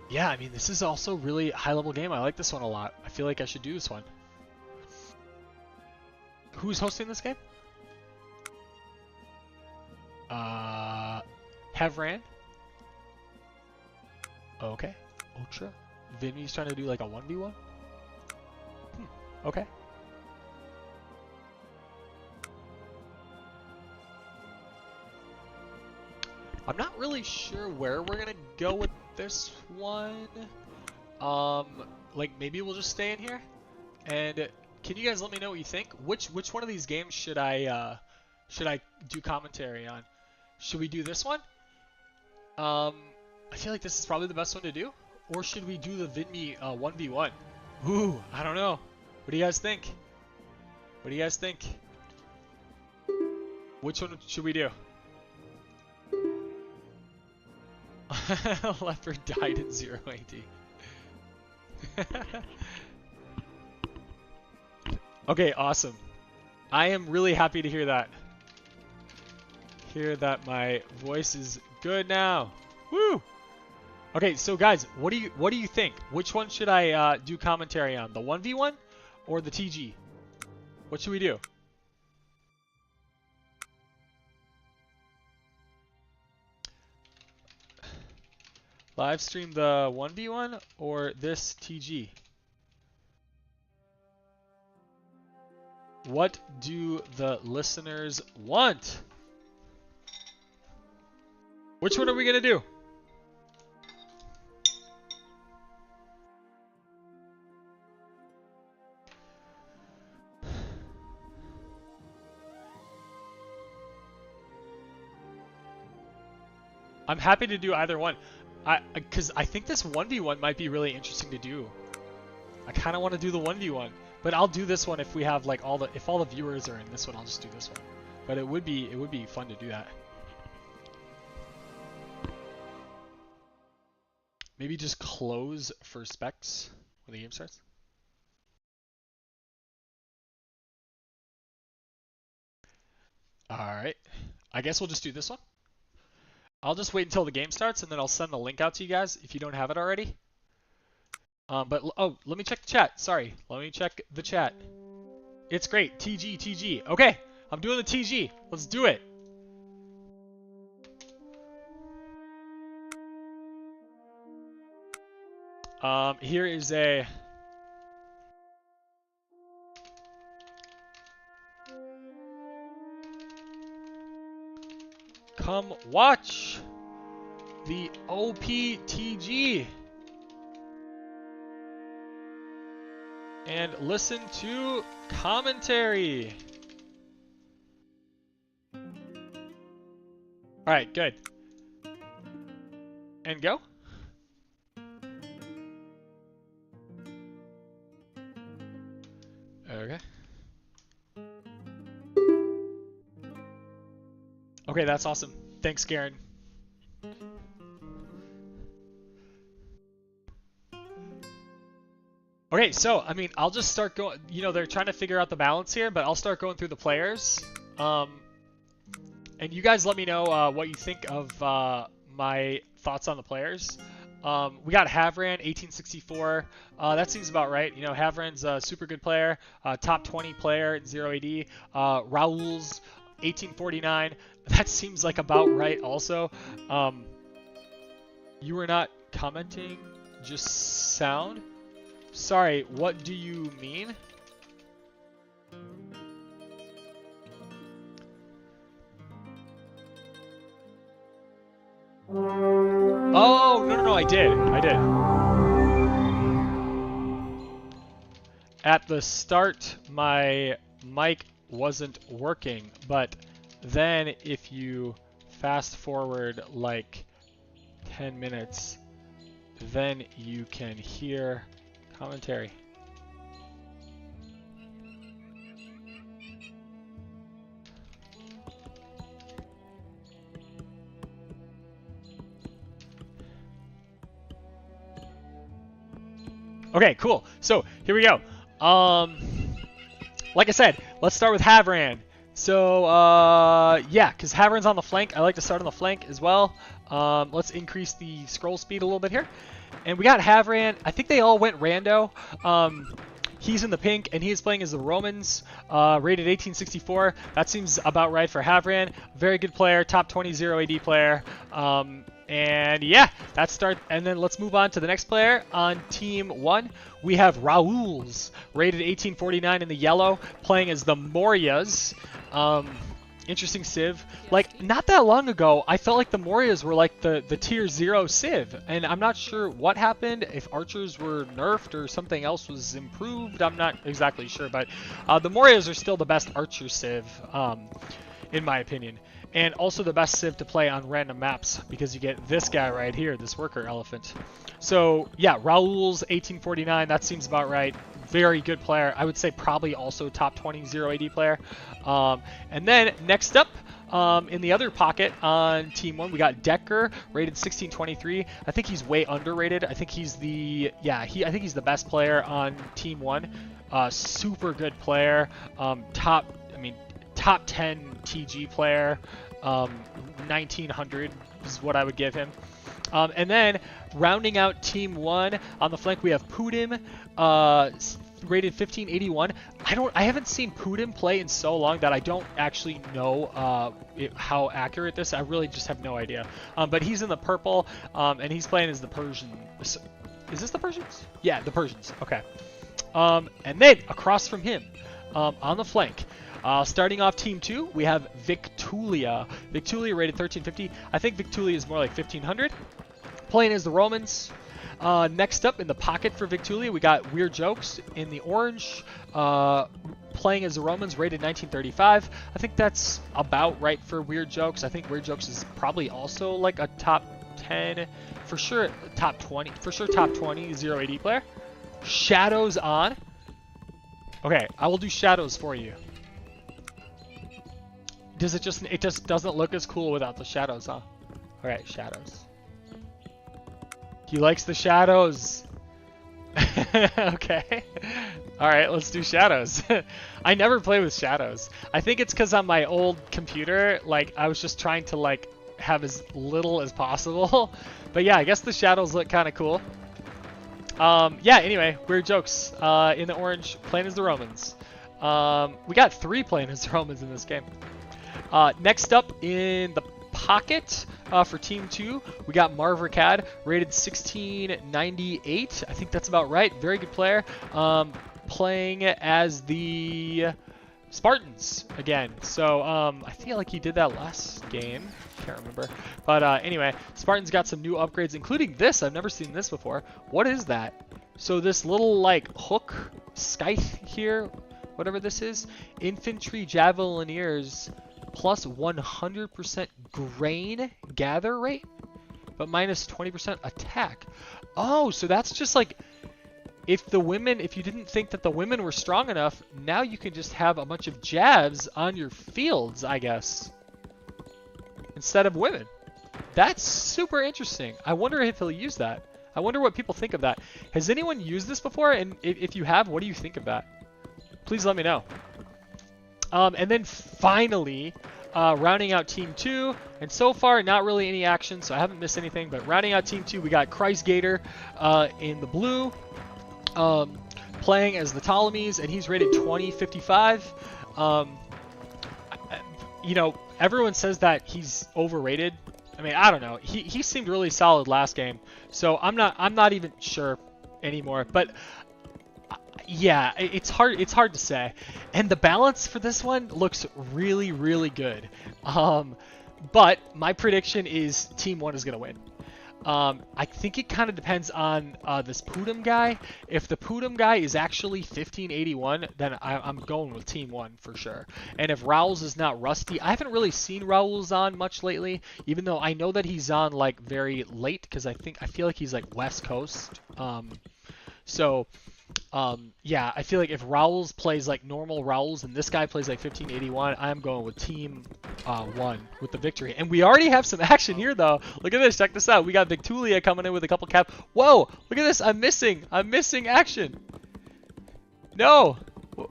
Yeah, I mean, this is also really high-level game. I like this one a lot. I feel like I should do this one. Who's hosting this game? Havran. Okay. Ultra. Vinny's trying to do like a 1v1? Okay. I'm not really sure where we're gonna go with this one. Like maybe we'll just stay in here. And can you guys let me know what you think? Which one of these games should I do commentary on? Should we do this one? I feel like this is probably the best one to do. Or should we do the VidMe 1v1? Ooh, I don't know. What do you guys think? What do you guys think? Which one should we do? Leopard died in 0 AD. Okay, awesome. I am really happy to hear that. Hear that my voice is good now. Woo! Okay, so guys, what do you think? Which one should I do commentary on? The 1v1 or the TG? What should we do? Live stream the 1v1 or this TG? What do the listeners want? Which one are we gonna do? I'm happy to do either one. Because I think this 1v1 might be really interesting to do. I kind of want to do the 1v1, but I'll do this one if we have like if all the viewers are in this one. I'll just do this one. But it would be fun to do that. Maybe just close for specs when the game starts. All right. I guess we'll just do this one. I'll just wait until the game starts, and then I'll send the link out to you guys if you don't have it already. But let me check the chat. Sorry, let me check the chat. It's great. TG. Okay, I'm doing the TG. Let's do it. Here is a... Come watch the OPTG and listen to commentary. All right, good. And go. Okay. Okay, that's awesome. Thanks, Garen. Okay, so, I mean, I'll just start going, you know, they're trying to figure out the balance here, but I'll start going through the players. And you guys let me know what you think of my thoughts on the players. We got Havran, 1864. That seems about right. You know, Havran's a super good player, top 20 player in 0 AD. Raul's 1849. That seems like about right also. You were not commenting, just sound? Sorry, what do you mean? Oh, no, I did. At the start, my mic wasn't working, but then if you fast forward like 10 minutes, then you can hear commentary. Okay, cool. So here we go. Like I said, let's start with Havran. So yeah, because Havran's on the flank. I like to start on the flank as well. Let's increase the scroll speed a little bit here. And we got Havran. I think they all went rando. He's in the pink, and he is playing as the Romans, rated 1864. That seems about right for Havran. Very good player, top 20 0 AD player. And yeah, that start. And then let's move on to the next player on team 1. We have Raul's, rated 1849 in the yellow, playing as the Morias. Interesting civ. Like, not that long ago, I felt like the Morias were like the tier 0 civ, and I'm not sure what happened, if archers were nerfed or something else was improved. I'm not exactly sure, but the Morias are still the best archer civ, in my opinion. And also the best civ to play on random maps, because you get this guy right here, this worker elephant. So yeah, Raul's 1849, that seems about right. Very good player. I would say probably also top 20 0 AD player. And then next up, in the other pocket on team 1, we got Decker, rated 1623. I think he's way underrated. I think he's the I think he's the best player on team 1. Super good player. Top 10 TG player. 1900 is what I would give him. And then rounding out team 1 on the flank, we have Pudim, rated 1581. I haven't seen Pudim play in so long that I don't actually know how accurate this. I really just have no idea. But he's in the purple, and he's playing as the Persian. Is this the Persians? Yeah, the Persians. Okay. And then across from him, on the flank, starting off team 2, we have Victulia. Victulia rated 1350. I think Victulia is more like 1500. Playing as the Romans. Next up in the pocket for Victulia, we got Weird Jokes in the orange. Playing as the Romans, rated 1935. I think that's about right for Weird Jokes. I think Weird Jokes is probably also like a top 10, for sure top 20, for sure top 20 0 AD player. Shadows on. Okay, I will do shadows for you. It just doesn't look as cool without the shadows, huh? Alright, shadows. He likes the shadows. Okay. Alright, let's do shadows. I never play with shadows. I think it's because on my old computer, like, I was just trying to, like, have as little as possible. But yeah, I guess the shadows look kind of cool. Yeah, anyway, Weird Jokes in the orange, playing as the Romans. We got 3 playing as the Romans in this game. Next up in the pocket for Team 2, we got Marvercad, rated 1698. I think that's about right. Very good player. Playing as the Spartans again. So I feel like he did that last game. Can't remember. But anyway, Spartans got some new upgrades, including this. I've never seen this before. What is that? So this little like hook scythe here, whatever this is, infantry javelineers plus 100% grain gather rate, but minus 20% attack. Oh, so that's just like if you didn't think that the women were strong enough, now you can just have a bunch of jabs on your fields, I guess, instead of women. That's super interesting. I wonder if he'll use that. I wonder what people think of that. Has anyone used this before? And if you have, what do you think of that? Please let me know. And then finally, rounding out Team 2, and so far not really any action, so I haven't missed anything, but rounding out Team 2, we got Kreisgator in the blue, playing as the Ptolemies, and he's rated 2055. You know, everyone says that he's overrated. I mean, I don't know. He seemed really solid last game, so I'm not even sure anymore, but yeah, it's hard to say. And the balance for this one looks really, really good. But my prediction is Team 1 is going to win. I think it kind of depends on this Pudim guy. If the Pudim guy is actually 1581, then I'm going with Team 1 for sure. And if Raul's is not rusty, I haven't really seen Raul's on much lately, even though I know that he's on like very late, because I feel like he's like West Coast. Yeah, I feel like if Raul's plays like normal Raul's and this guy plays like 1581, I'm going with Team 1 with the victory. And we already have some action here, though. Look at this. Check this out. We got Victulia coming in with a couple cap. Whoa! Look at this. I'm missing action. No.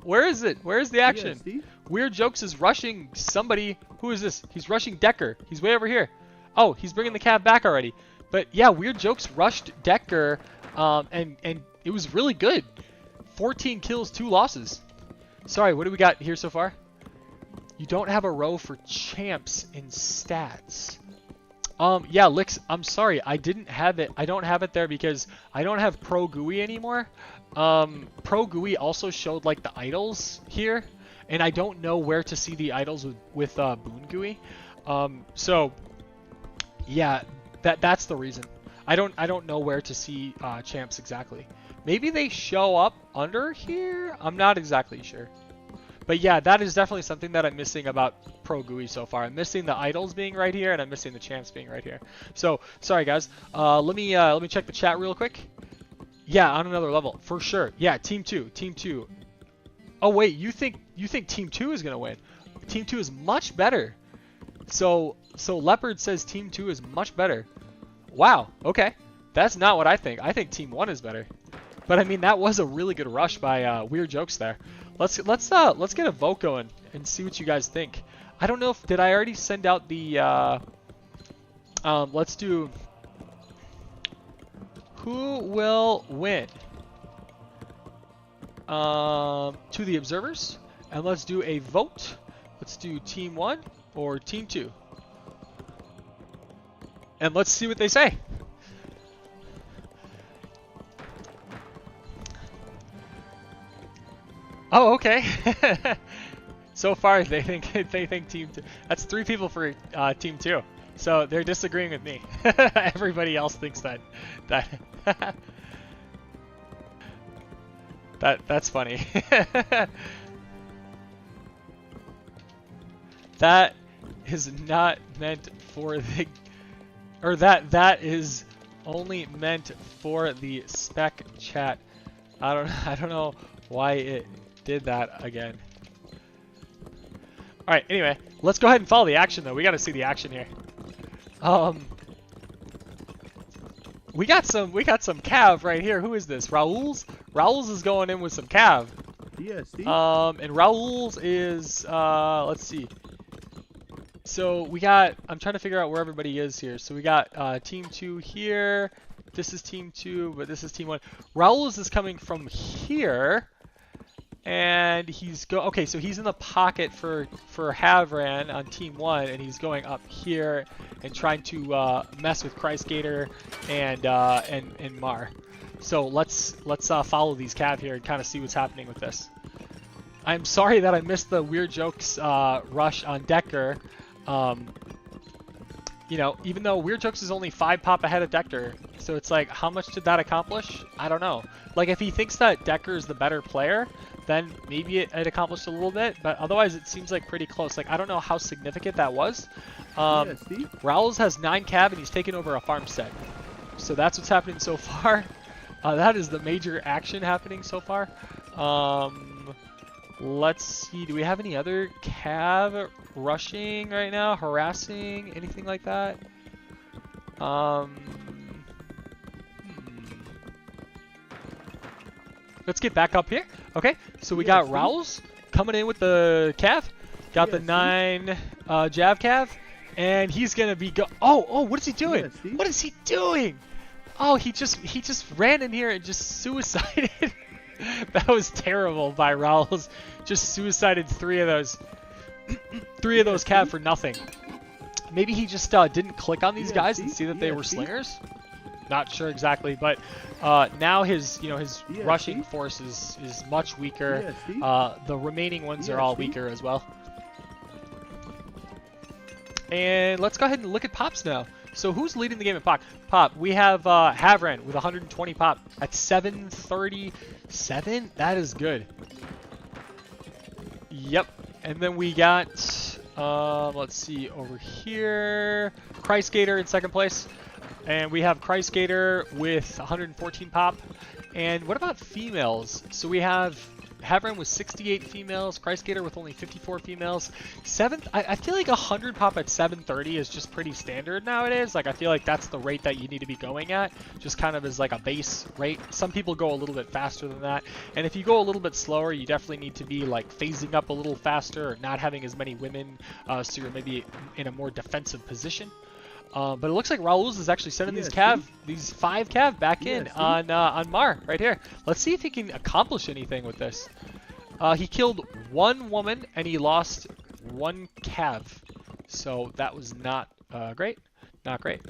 Where is it? Where is the action? Yeah, Weird Jokes is rushing somebody. Who is this? He's rushing Decker. He's way over here. Oh, he's bringing the cab back already. But yeah, Weird Jokes rushed Decker, and it was really good. 14 kills, 2 losses. Sorry, what do we got here so far? You don't have a row for champs in stats. Yeah, Lix, I'm sorry, I didn't have it. I don't have it there because I don't have Pro GUI anymore. Pro GUI also showed like the idols here, and I don't know where to see the idols with Boon GUI. So yeah, that's the reason. I don't know where to see champs exactly. Maybe they show up under here? I'm not exactly sure. But yeah, that is definitely something that I'm missing about Pro GUI so far. I'm missing the idols being right here, and I'm missing the champs being right here. So sorry guys. Let me check the chat real quick. Yeah, on another level for sure. Yeah, Team 2, Team 2. Oh wait, you think Team 2 is gonna win? Team 2 is much better. So Leopard says Team 2 is much better. Wow. Okay, that's not what I think. I think Team 1 is better. But I mean, that was a really good rush by Weird Jokes there. Let's get a vote going and see what you guys think. I don't know if did I already send out the let's do who will win to the observers, and let's do a vote. Let's do Team 1 or Team 2. And let's see what they say. Oh, okay. So far, they think Team 2. That's 3 people for Team 2. So they're disagreeing with me. Everybody else thinks that's funny. That is not meant for the, or that is only meant for the spec chat. I don't know why it did that again. All right, anyway, let's go ahead and follow the action though. We got to see the action here. We got some Cav right here. Who is this? Raul's is going in with some Cav. Yes. And Raul's is let's see. So we got, I'm trying to figure out where everybody is here. So we got Team 2 here. This is Team 2, but this is Team 1. Raul's is coming from here. And he's okay, so he's in the pocket for Havran on Team 1, and he's going up here and trying to mess with Christgator and Mar. So let's follow these Cav here and kind of see what's happening with this. I'm sorry that I missed the Weird Jokes rush on Decker. You know, even though Weird Jokes is only 5 pop ahead of Decker, so it's like, how much did that accomplish? I don't know. Like, if he thinks that Decker is the better player, then maybe it accomplished a little bit, but otherwise it seems like pretty close. Like, I don't know how significant that was. Raul's has 9 Cav and he's taken over a farmstead. So that's what's happening so far. That is the major action happening so far. Let's see, do we have any other Cav rushing right now? Harassing? Anything like that? Let's get back up here. Okay, so we got Raul's coming in with the Cav. Got the 9 Jav Cav. And he's gonna be oh, what is he doing? What is he doing? Oh, he just ran in here and just suicided. That was terrible by Raul's. Just suicided 3 of those. 3 of those Cav for nothing. Maybe he just didn't click on these guys and see that they were slingers. Not sure exactly, but now his rushing force is much weaker. The remaining ones are all weaker as well. And let's go ahead and look at Pops now. So who's leading the game in Pop? We have Havran with 120 Pop at 737. That is good. Yep. And then we got, let's see, over here, Christgator in 2nd place. And we have Christgator with 114 Pop. And what about females? So we have Havran with 68 females, Christgator with only 54 females. 7th, I feel like 100 pop at 730 is just pretty standard nowadays. Like, I feel like that's the rate that you need to be going at, just kind of as like a base rate. Some people go a little bit faster than that, and if you go a little bit slower, you definitely need to be like phasing up a little faster or not having as many women, so you're maybe in a more defensive position. But it looks like Raul's is actually sending these these 5 cav back in on Mar right here. Let's see if he can accomplish anything with this. He killed 1 woman and he lost 1 cav. So that was not great. Not great.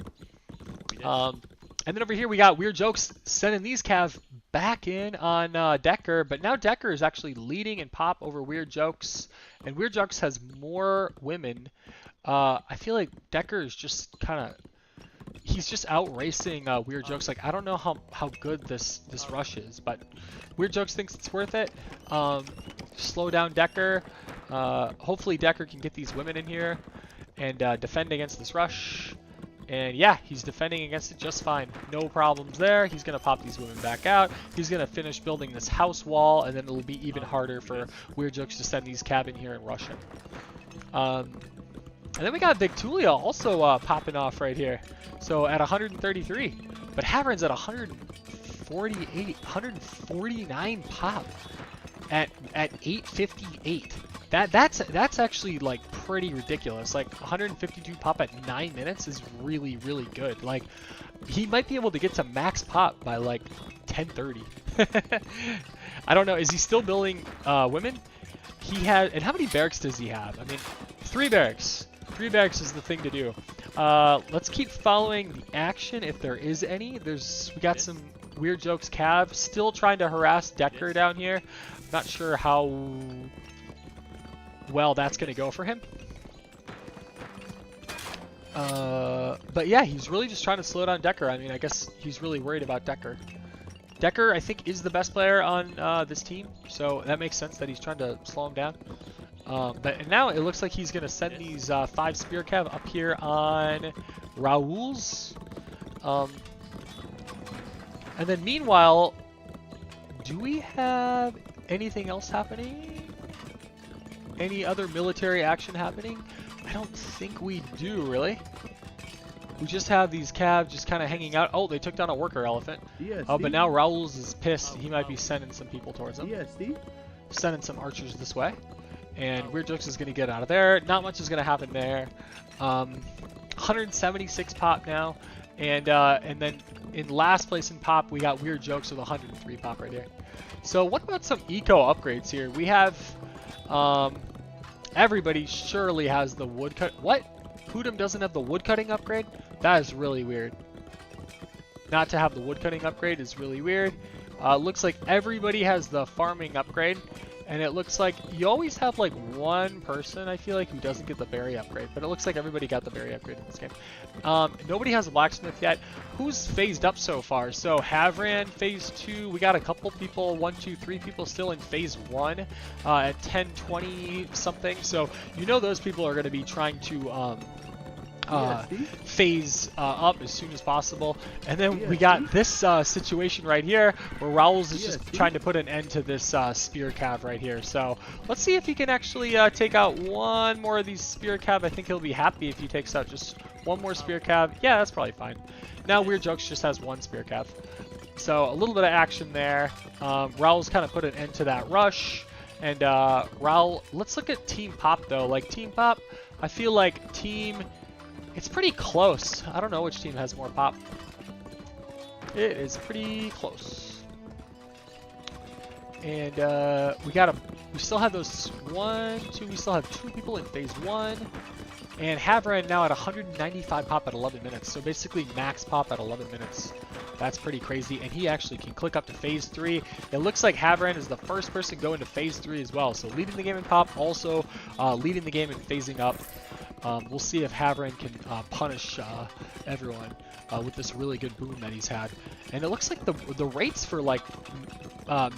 And then over here we got Weird Jokes sending these cav back in on Decker, but now Decker is actually leading in pop over Weird Jokes, and Weird Jokes has more women. I feel like Decker is just kind of, he's just out racing Weird Jokes. Like, I don't know how good this rush is, but Weird Jokes thinks it's worth it. Slow down Decker. Hopefully Decker can get these women in here and defend against this rush. And yeah, he's defending against it just fine. No problems there. He's going to pop these women back out. He's going to finish building this house wall, and then it'll be even harder for Weird Jokes to send these cab in here and rush him. And then we got Victulia also popping off right here. So at 133. But Havran's at 148, 149 pop at 858. That's actually like pretty ridiculous. Like 152 pop at 9 minutes is really, really good. Like he might be able to get to max pop by like 10:30. I don't know. Is he still building women? He has, and how many barracks does he have? I mean, 3 barracks. 3 barracks is the thing to do. Let's keep following the action if there is any. We got some Weird Jokes cav still trying to harass Decker down here. Not sure how well that's going to go for him. But yeah, he's really just trying to slow down Decker. I mean, I guess he's really worried about Decker. Decker, I think, is the best player on this team, so that makes sense that he's trying to slow him down. But now it looks like he's going to send these 5 spear cav up here on Raul's. And then meanwhile, do we have anything else happening? Any other military action happening? I don't think we do, really. We just have these cav just kind of hanging out. Oh, they took down a worker elephant. But now Raul's is pissed. He might be sending some people towards him. Sending some archers this way. And Weird Jokes is going to get out of there. Not much is going to happen there. 176 pop now. And then in last place in pop, we got Weird Jokes with 103 pop right here. So what about some eco upgrades here? We have... everybody surely has the woodcut. What? Hoodum doesn't have the woodcutting upgrade? That is really weird. Not to have the woodcutting upgrade is really weird. Looks like everybody has the farming upgrade. And it looks like you always have like one person, I feel like, who doesn't get the berry upgrade. But it looks like everybody got the berry upgrade in this game. Nobody has a blacksmith yet. Who's phased up so far? So Havran, phase 2. We got a couple people, 1, 2, 3 people still in phase 1 at 10:20 something. So you know those people are going to be trying to phase up as soon as possible. And then we got this situation right here where Raul's is just trying to put an end to this spear cav right here. So let's see if he can actually take out one more of these spear cav. I think he'll be happy if he takes out just one more spear cav. Yeah, that's probably fine. Now Weird Jokes just has 1 spear cav. So a little bit of action there. Raul's kind of put an end to that rush. And Raul, let's look at Team Pop though. Like Team Pop, I feel like Team... It's pretty close. I don't know which team has more pop. It is pretty close. And we still have those 1, 2, we still have 2 people in phase 1. And Havran now at 195 pop at 11 minutes. So basically max pop at 11 minutes. That's pretty crazy. And he actually can click up to phase 3. It looks like Havran is the first person going to phase 3 as well. So leading the game in pop, also leading the game in phasing up. We'll see if Havran can punish everyone with this really good boom that he's had. And it looks like the rates for like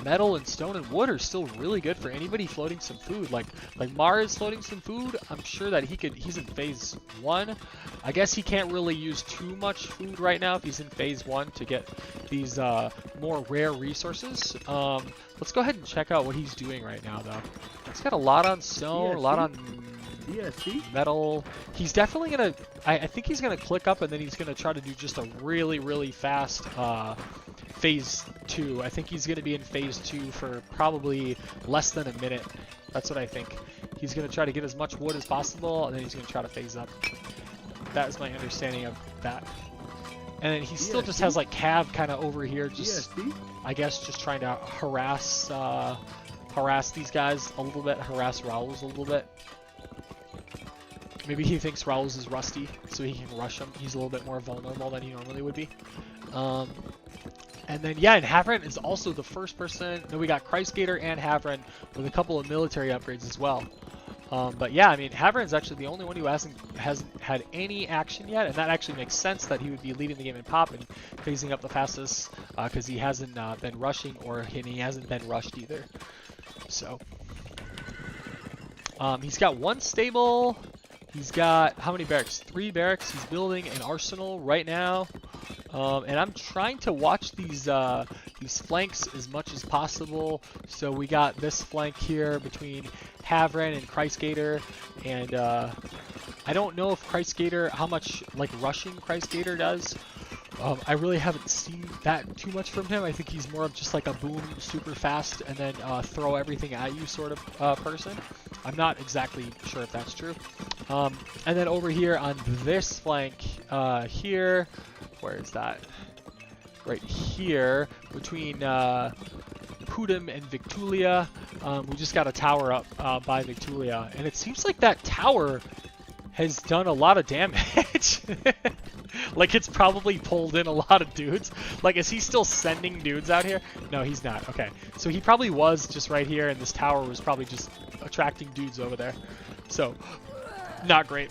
metal and stone and wood are still really good for anybody floating some food. Like Mar is floating some food. I'm sure that he's in phase 1. I guess he can't really use too much food right now if he's in phase 1 to get these more rare resources. Let's go ahead and check out what he's doing right now though. He's got a lot on stone, a lot on metal. He's definitely gonna, I think he's gonna click up and then he's gonna try to do just a really, really fast phase 2. I think he's gonna be in phase 2 for probably less than a minute. That's what I think. He's gonna try to get as much wood as possible and then he's gonna try to phase up. That is my understanding of that. And then he still Yeah, just see? has like Cav kind of over here, just Yeah, see? I guess just trying to harass these guys a little bit, harass Raul's a little bit. Maybe he thinks Raul's is rusty, so he can rush him. He's a little bit more vulnerable than he normally would be. And then, yeah, and Havran is also the first person. No, we got Christgator and Havran with a couple of military upgrades as well. But yeah, I mean, Havran's actually the only one who hasn't had any action yet, and that actually makes sense that he would be leading the game in pop and phasing up the fastest, because he hasn't been rushing, or he hasn't been rushed either. So, he's got one stable. He's got, how many barracks? 3 barracks. He's building an arsenal right now. And I'm trying to watch these flanks as much as possible. So we got this flank here between Havran and Christgator. And I don't know if Christgator, how much like rushing Christgator does. I really haven't seen that too much from him. I think he's more of just like a boom super fast and then throw everything at you sort of person. I'm not exactly sure if that's true. And then over here on this flank here, where is that? Right here, between Pudim and Victulia. We just got a tower up by Victulia, and it seems like that tower has done a lot of damage. Like, it's probably pulled in a lot of dudes. Like, is he still sending dudes out here? No, he's not. Okay, so he probably was just right here, and this tower was probably just attracting dudes over there. So, not great.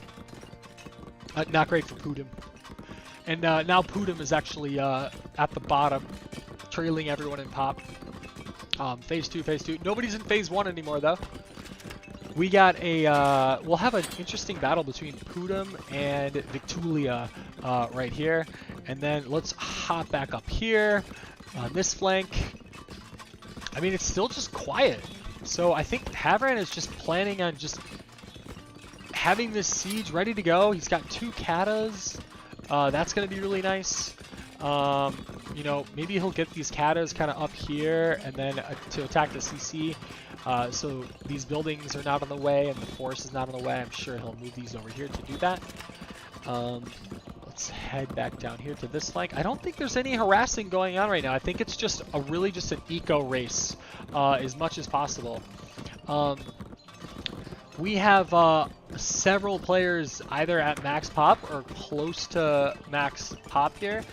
Not great for Pudim. And now Pudim is actually at the bottom, trailing everyone in pop. Phase 2, phase 2. Nobody's in phase 1 anymore, though. We got a, we'll have an interesting battle between Pudim and Victulia right here. And then let's hop back up here on this flank. I mean, it's still just quiet. So I think Havran is just planning on just having this siege ready to go. He's got 2 katas. That's going to be really nice. You know, maybe he'll get these katas kind of up here and then to attack the CC. So these buildings are not in the way and the forest is not in the way. I'm sure he'll move these over here to do that. Let's head back down here to this flank. I don't think there's any harassing going on right now. I think it's just really just an eco race as much as possible. We have several players either at max pop or close to max pop here.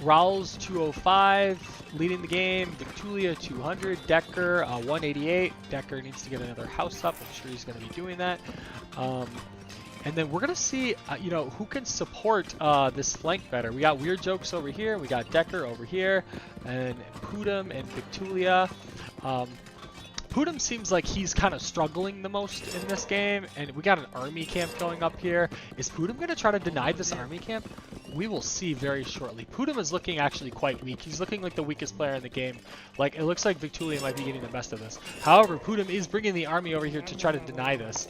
Raul's 205 leading the game, Victulia 200, Decker 188. Decker needs to get another house up. I'm sure he's going to be doing that. And then we're going to see, you know, who can support this flank better. We got Weird Jokes over here. We got Decker over here. And Pudim and Victulia. Pudim seems like he's kind of struggling the most in this game. And we got an army camp going up here. Is Pudim going to try to deny this army camp? We will see very shortly. Pudim is looking actually quite weak. He's looking like the weakest player in the game. Like, it looks like Victulia might be getting the best of this. However, Pudim is bringing the army over here to try to deny this.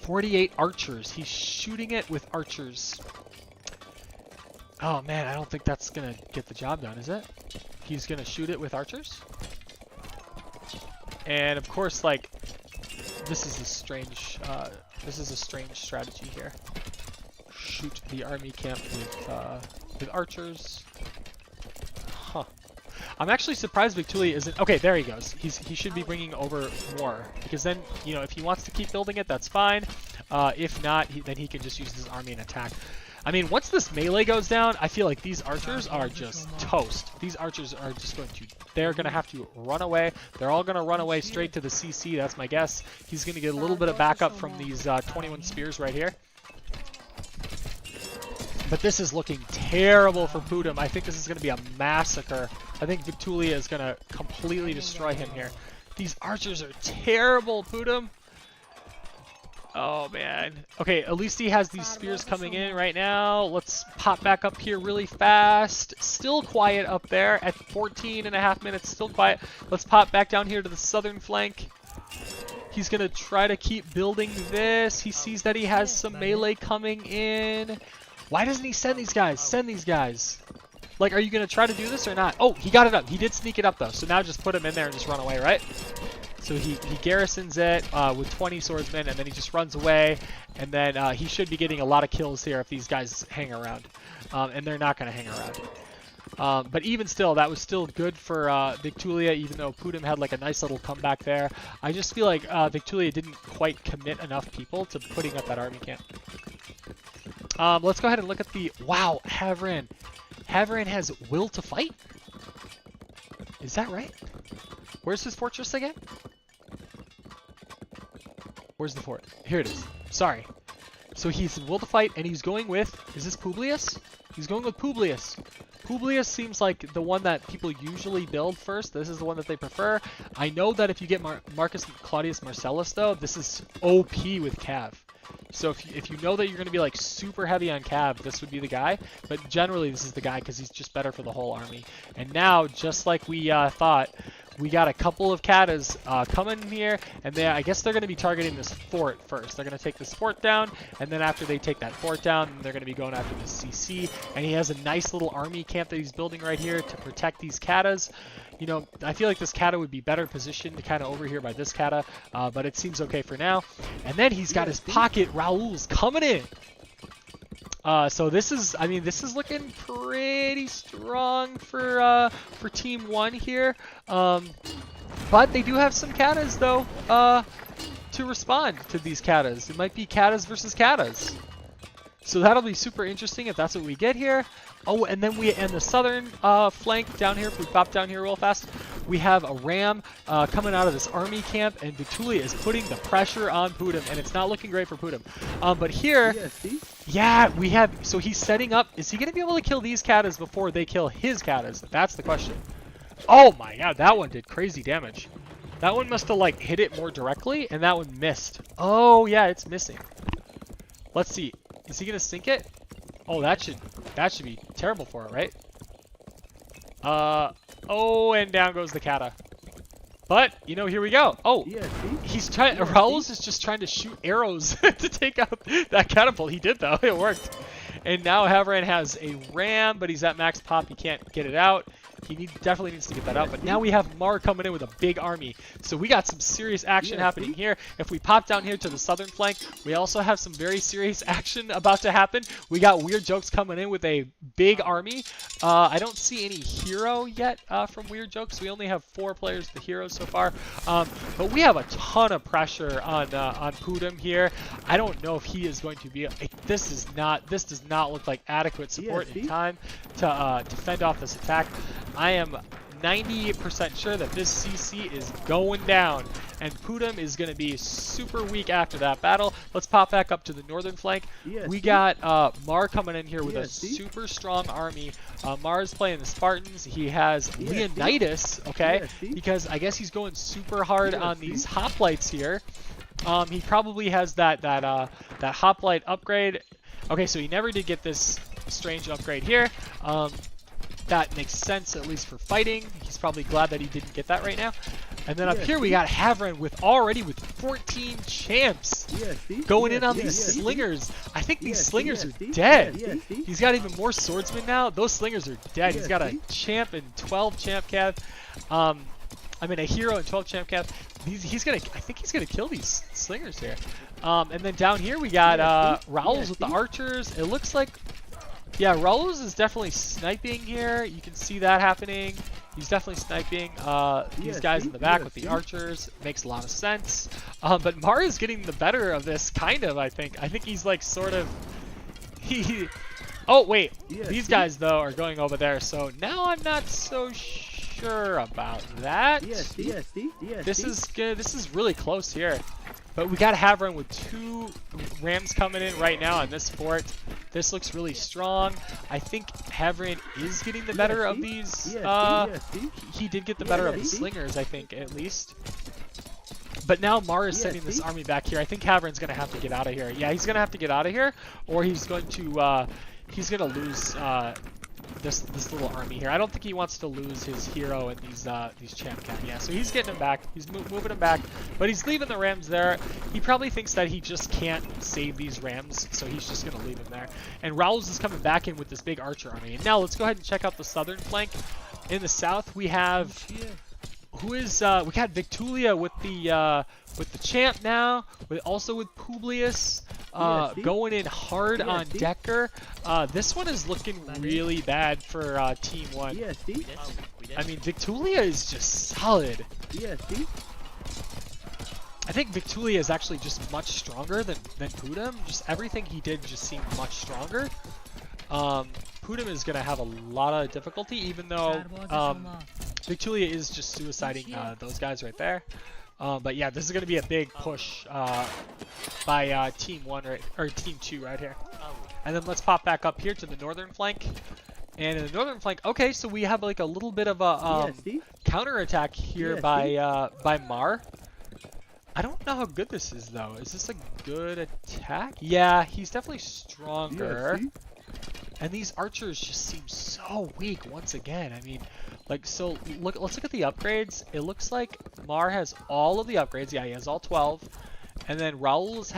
48 archers. He's shooting it with archers. Oh man, I don't think that's gonna get the job done, is it? He's gonna shoot it with archers? And of course, like, this is a strange strategy here. Shoot the army camp with archers. Huh. I'm actually surprised Victulia isn't. Okay, there he goes. He should be bringing over more, because then, you know, if he wants to keep building it, that's fine. If not, then he can just use his army and attack. I mean, once this melee goes down, I feel like these archers are just toast. These archers are just they're going to have to run away. They're all going to run away straight to the CC, that's my guess. He's going to get a little bit of backup from these 21 spears right here. But this is looking terrible for Pudim. I think this is going to be a massacre. I think Victulia is going to completely destroy him here. These archers are terrible, Pudim. Oh, man. Okay, at least he has these spears coming in right now. Let's pop back up here really fast. Still quiet up there at 14.5 minutes. Still quiet. Let's pop back down here to the southern flank. He's going to try to keep building this. He sees that he has some melee coming in. Why doesn't he send these guys? Send these guys. Like, are you going to try to do this or not? Oh, he got it up. He did sneak it up, though. So now just put him in there and just run away, right? So he garrisons it with 20 swordsmen, and then he just runs away. And then he should be getting a lot of kills here if these guys hang around. And they're not going to hang around. But even still, that was still good for Victulia, even though Pudim had like a nice little comeback there. I just feel like Victulia didn't quite commit enough people to putting up that army camp. Let's go ahead and look at the... Wow, Havran. Havran has will to fight? Is that right? Where's his fortress again? Where's the fort? Here it is. Sorry. So he's will to fight, and he's going with... Is this Publius? He's going with Publius. Publius seems like the one that people usually build first. This is the one that they prefer. I know that if you get Marcus Claudius Marcellus, though, this is OP with Cav. So if you know that you're going to be like super heavy on Cav, this would be the guy. But generally, this is the guy because he's just better for the whole army. And now, just like we thought, we got a couple of katas coming here, and I guess they're going to be targeting this fort first. They're going to take this fort down, and then after they take that fort down, they're going to be going after the CC. And he has a nice little army camp that he's building right here to protect these katas. You know, I feel like this kata would be better positioned to kind of over here by this kata, but it seems okay for now. And then he's got his pocket Raoul's coming in. So this is, I mean, this is looking pretty strong for Team 1 here. But they do have some katas, though, to respond to these katas. It might be katas versus katas. So that'll be super interesting if that's what we get here. Oh, and then we, in the southern flank down here, if we pop down here real fast, we have a ram coming out of this army camp, and Victulia is putting the pressure on Pudim, and it's not looking great for Pudim. But here, yeah, we have, so he's setting up, is he going to be able to kill these katas before they kill his katas? That's the question. Oh my god, that one did crazy damage. That one must have like hit it more directly, and that one missed. Oh yeah, it's missing. Let's see. Is he gonna sink it? Oh, that should be terrible for it, right? Oh, and down goes the kata. But, you know, here we go. Oh, he's trying, Raoul's is just trying to shoot arrows to take out that catapult. He did, though. It worked. And now Havran has a ram, but he's at max pop. He can't get it out. He definitely needs to get that out. But now we have Mar coming in with a big army. So we got some serious action happening here. If we pop down here to the southern flank, we also have some very serious action about to happen. We got Weird Jokes coming in with a big army. I don't see any hero yet from Weird Jokes. We only have 4 players, the heroes so far. But we have a ton of pressure on Pudim here. I don't know if he is going to be... This does not look like adequate support in time to fend off this attack. I am 90% sure that this CC is going down, and Pudim is going to be super weak after that battle. Let's pop back up to the northern flank. We got Mar coming in here with a super strong army. Mar is playing the Spartans. He has Leonidas, okay, because I guess he's going super hard on these hoplites here. He probably has that hoplite upgrade. Okay, so he never did get this strange upgrade here. That makes sense, at least for fighting. He's probably glad that he didn't get that right now. And then up here we got Havran with 14 champs going in on these slingers. I think these slingers are dead. He's got even more swordsmen now. Those slingers are dead. He's got a champ and 12 champ cav. I mean a hero and 12 champ cav. I think he's gonna kill these slingers here. And then down here we got Raoul's with the archers. It looks like, yeah, Raoul's is definitely sniping here. You can see that happening. He's definitely sniping these guys in the back with the archers. Makes a lot of sense. But Mar is getting the better of this, kind of, I think. I think he's like sort of... Oh, wait. These guys, though, are going over there. So now I'm not so sure about that. This is really close here. But we got Havran with 2 rams coming in right now on this fort. This looks really strong. I think Havran is getting the better of these. He did get the better of the slingers, I think, at least. But now Mar is sending this army back here. I think Havran's going to have to get out of here. Yeah, he's going to have to get out of here, or he's going to lose this little army here. I don't think he wants to lose his hero and these champ cat. Yeah, so he's getting him back. He's moving him back, but he's leaving the rams there. He probably thinks that he just can't save these rams, so he's just gonna leave him there. And Raoul's is coming back in with this big archer army. And now let's go ahead and check out the southern flank. In the south, we have who is we got Victulia with the champ now, also with Publius going in hard on Decker. This one is looking really bad for Team 1. I mean, Victulia is just solid. I think Victulia is actually just much stronger than Pudum. Just everything he did just seemed much stronger. Pudum is going to have a lot of difficulty, even though Victulia is just suiciding those guys right there. But yeah, this is going to be a big push by Team 1 or Team 2 right here. And then let's pop back up here to the northern flank. And in the northern flank, okay, so we have like a little bit of a counterattack here by Mar. I don't know how good this is though. Is this a good attack? Yeah, he's definitely stronger. And these archers just seem so weak once again. I mean, like, so let's look at the upgrades. It looks like Mar has all of the upgrades. Yeah, he has all 12. And then Raul's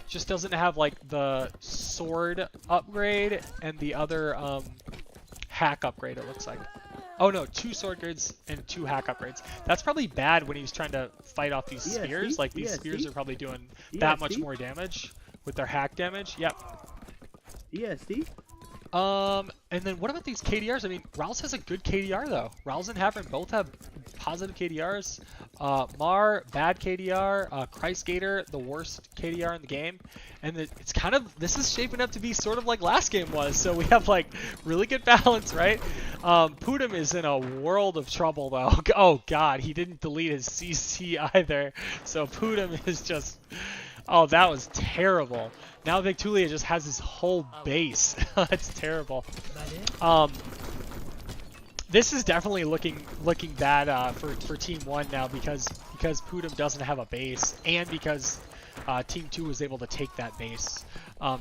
just doesn't have like the sword upgrade and the other hack upgrade, it looks like. Oh no, 2 sword upgrades and 2 hack upgrades. That's probably bad when he's trying to fight off these spears. Like, these spears are probably doing that much more damage with their hack damage. Yep. And then what about these KDRs? I mean, Rouse has a good KDR though. Rouse and Havran both have positive KDRs. Mar, bad KDR. Christgator, the worst KDR in the game. And it's kind of, this is shaping up to be sort of like last game was. So we have like really good balance, right? Pudum is in a world of trouble though. Oh god, he didn't delete his CC either. So Pudum is just, oh, that was terrible. Now Victulia just has his whole base. That's terrible. This is definitely looking bad for Team 1 now because Pudum doesn't have a base and because Team 2 was able to take that base.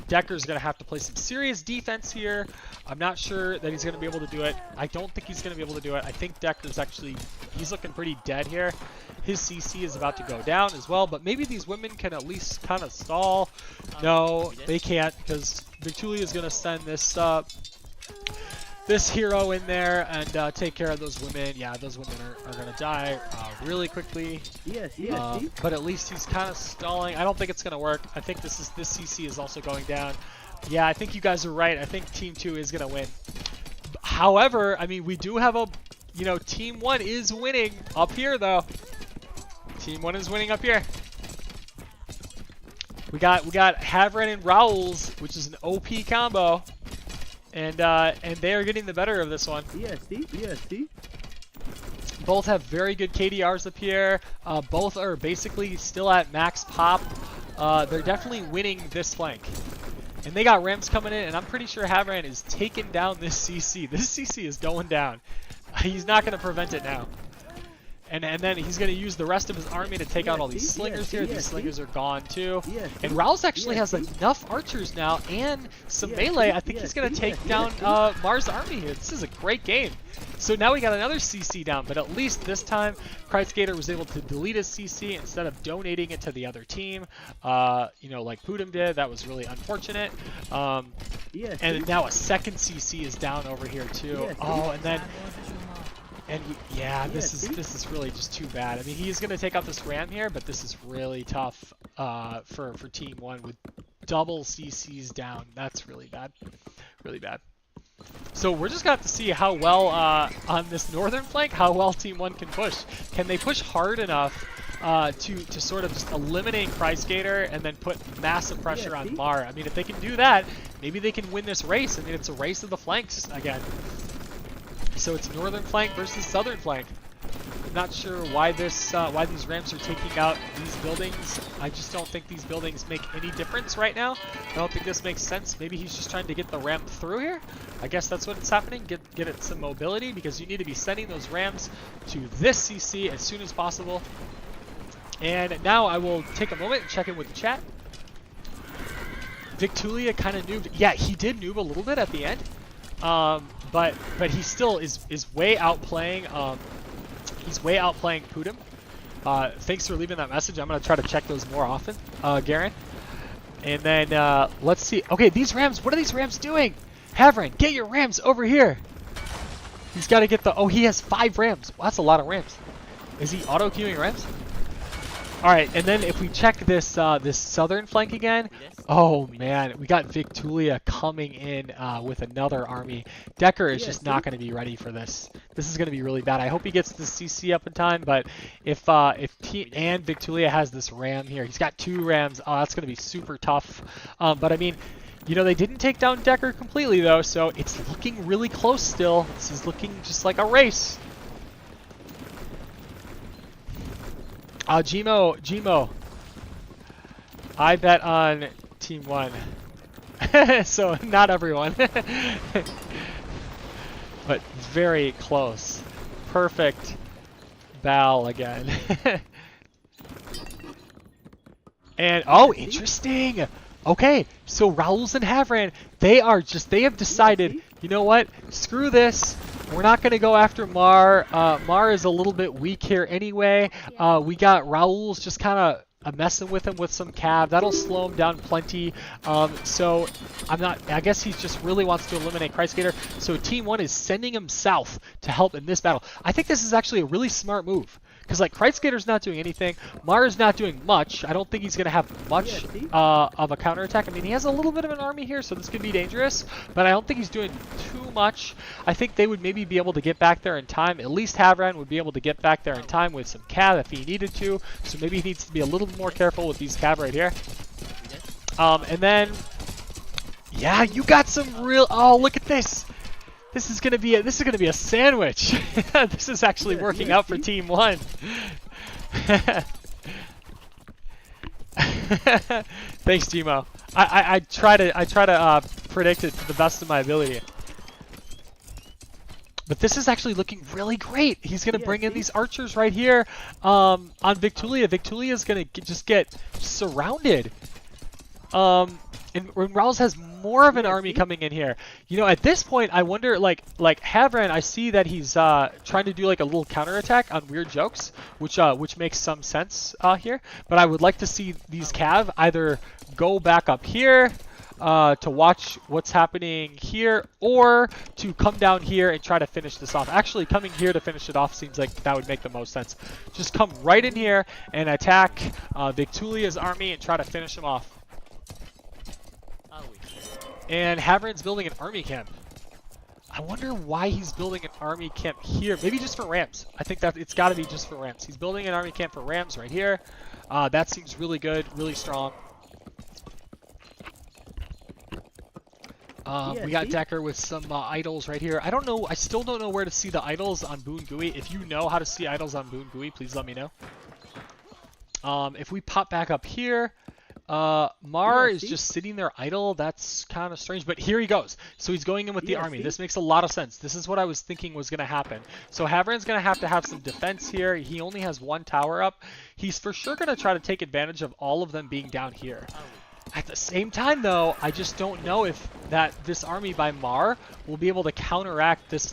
Decker's going to have to play some serious defense here. I'm not sure that he's going to be able to do it. I don't think he's going to be able to do it. I think Decker's actually, he's looking pretty dead here. His CC is about to go down as well, but maybe these women can at least kind of stall. No, they can't because Victulia is going to send this this hero in there and take care of those women. Yeah, those women are going to die really quickly. But at least he's kind of stalling. I don't think it's going to work. I think this CC is also going down. Yeah, I think you guys are right. I think Team 2 is going to win. However, I mean, we do have a, you know, Team 1 is winning up here though. Team 1 is winning up here. We got Havran and Raul's, which is an OP combo. And they are getting the better of this one. Both have very good KDRs up here. Both are basically still at max pop. They're definitely winning this flank. And they got Rams coming in, and I'm pretty sure Havran is taking down this CC. This CC is going down. He's not going to prevent it now. And then he's going to use the rest of his army to take out all these slingers here. These slingers are gone too. And Rouse actually has enough archers now and some melee. I think he's going to take down Mars' army here. This is a great game. So now we got another CC down, but at least this time Christgator was able to delete his CC instead of donating it to the other team. You know, like Pudum did. That was really unfortunate. And now a second CC is down over here too. Oh, and then... And yeah, this is really just too bad. I mean, he's going to take out this ram here, but this is really tough for Team 1 with double CCs down. That's really bad. Really bad. So we're just going to have to see how well on this northern flank, how well Team 1 can push. Can they push hard enough to sort of just eliminate Christgator and then put massive pressure on Mar? I mean, if they can do that, maybe they can win this race. I mean, it's a race of the flanks again. So it's northern flank versus southern flank. I'm not sure why why these ramps are taking out these buildings. I just don't think these buildings make any difference right now. I don't think this makes sense. Maybe he's just trying to get the ramp through here. I guess that's what's happening. Get it some mobility because you need to be sending those rams to this CC as soon as possible. And now I will take a moment and check in with the chat. Victulia kind of noobed. Yeah, he did noob a little bit at the end. But he still is way outplaying Pudum. Thanks for leaving that message. I'm gonna try to check those more often, Garen. And then let's see. Okay, these rams. What are these rams doing? Havran, get your rams over here. He's got to get the... Oh, he has 5 Rams. Well, that's a lot of Rams. Is he auto-queuing Rams? All right, and then if we check this this southern flank again, oh man, we got Victulia coming in with another army. Decker is just not going to be ready for this. This is going to be really bad. I hope he gets the CC up in time, but if and Victulia has this ram here, he's got 2 rams. Oh, that's going to be super tough. But I mean, you know, they didn't take down Decker completely though, so it's looking really close still. This is looking just like a race. Gmo, I bet on Team 1. So, not everyone. But very close. Perfect Bal again. And, oh, interesting! Okay, so Raul's and Havran, they have decided, you know what, screw this. We're not going to go after Mar. Mar is a little bit weak here anyway. We got Raul's just kind of messing with him with some cav. That'll slow him down plenty. So I guess he just really wants to eliminate Christgator. So Team 1 is sending him south to help in this battle. I think this is actually a really smart move. Because, like, Christgator's not doing anything. Mar's not doing much. I don't think he's going to have much of a counterattack. I mean, he has a little bit of an army here, so this could be dangerous. But I don't think he's doing too much. I think they would maybe be able to get back there in time. At least Havran would be able to get back there in time with some cav if he needed to. So maybe he needs to be a little more careful with these cav right here. And then, yeah, you got some real... Oh, look at this. This is gonna be a sandwich. This is actually working out for Team 1. Thanks, Gmo. I try to predict it to the best of my ability. But this is actually looking really great. He's gonna bring in these archers right here on Victulia. Victulia is gonna just get surrounded. And Raul's has more of an army coming in here. You know, at this point, I wonder, like Havran, I see that he's trying to do like a little counterattack on weird jokes, which makes some sense here. But I would like to see these cav either go back up here to watch what's happening here, or to come down here and try to finish this off. Actually, coming here to finish it off seems like that would make the most sense. Just come right in here and attack Victulia's army and try to finish him off. And Havran's building an army camp. I wonder why he's building an army camp here. Maybe just for Rams. I think that it's got to be just for Rams. He's building an army camp for Rams right here. That seems really good, really strong. We got Decker with some idols right here. I don't know. I still don't know where to see the idols on Boon Gui. If you know how to see idols on Boon Gui, please let me know. If we pop back up here, Mar is just sitting there idle. That's kind of strange, but here he goes. So he's going in with the army. This makes a lot of sense. This is what I was thinking was going to happen. So Havran's going to have some defense here. He only has 1 tower up. He's for sure going to try to take advantage of all of them being down here. At the same time, though, I just don't know if this army by Mar will be able to counteract this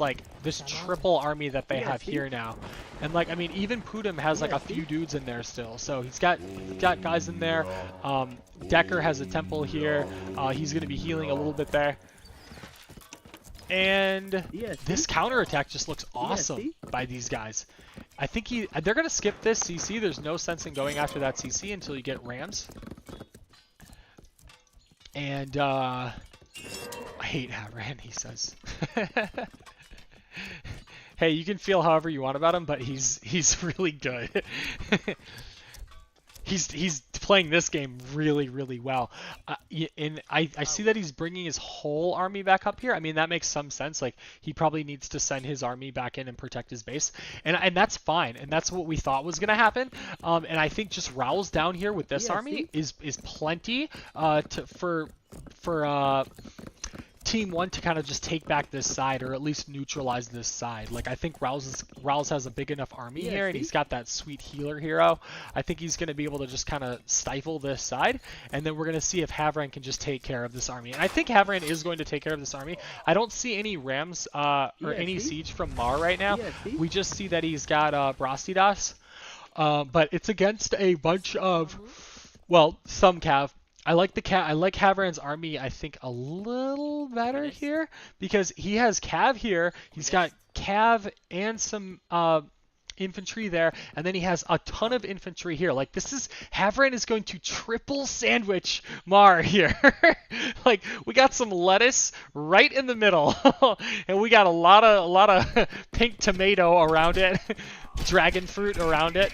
triple army that they have here now. And I mean, even Pudim has a few dudes in there still, so he's got guys in there. Decker has a temple here. He's going to be healing a little bit there. And this counterattack just looks awesome by these guys. I think they're going to skip this CC. There's no sense in going after that CC until you get Rams. And I hate Havran, he says. Hey, you can feel however you want about him, but he's really good. He's playing this game really, really well. And I see that he's bringing his whole army back up here. I mean, that makes some sense. Like, he probably needs to send his army back in and protect his base. And that's fine. And that's what we thought was going to happen. And I think just Raul's down here with this army is plenty for Team 1 to kind of just take back this side, or at least neutralize this side. Like, I think Raul's has a big enough army here, and he's got that sweet healer hero. I think he's going to be able to just kind of stifle this side, and then we're going to see if Havran can just take care of this army. And I think Havran is going to take care of this army. I don't see any Rams or any siege from Mar right now. We just see that he's got Brastidas, but it's against a bunch of, well, some cav. I like I like Havran's army, I think, a little better here because he has Cav here. He's got Cav and some infantry there, and then he has a ton of infantry here. Like this is Havran is going to triple sandwich Mar here. Like we got some lettuce right in the middle, and we got a lot of pink tomato around it, dragon fruit around it.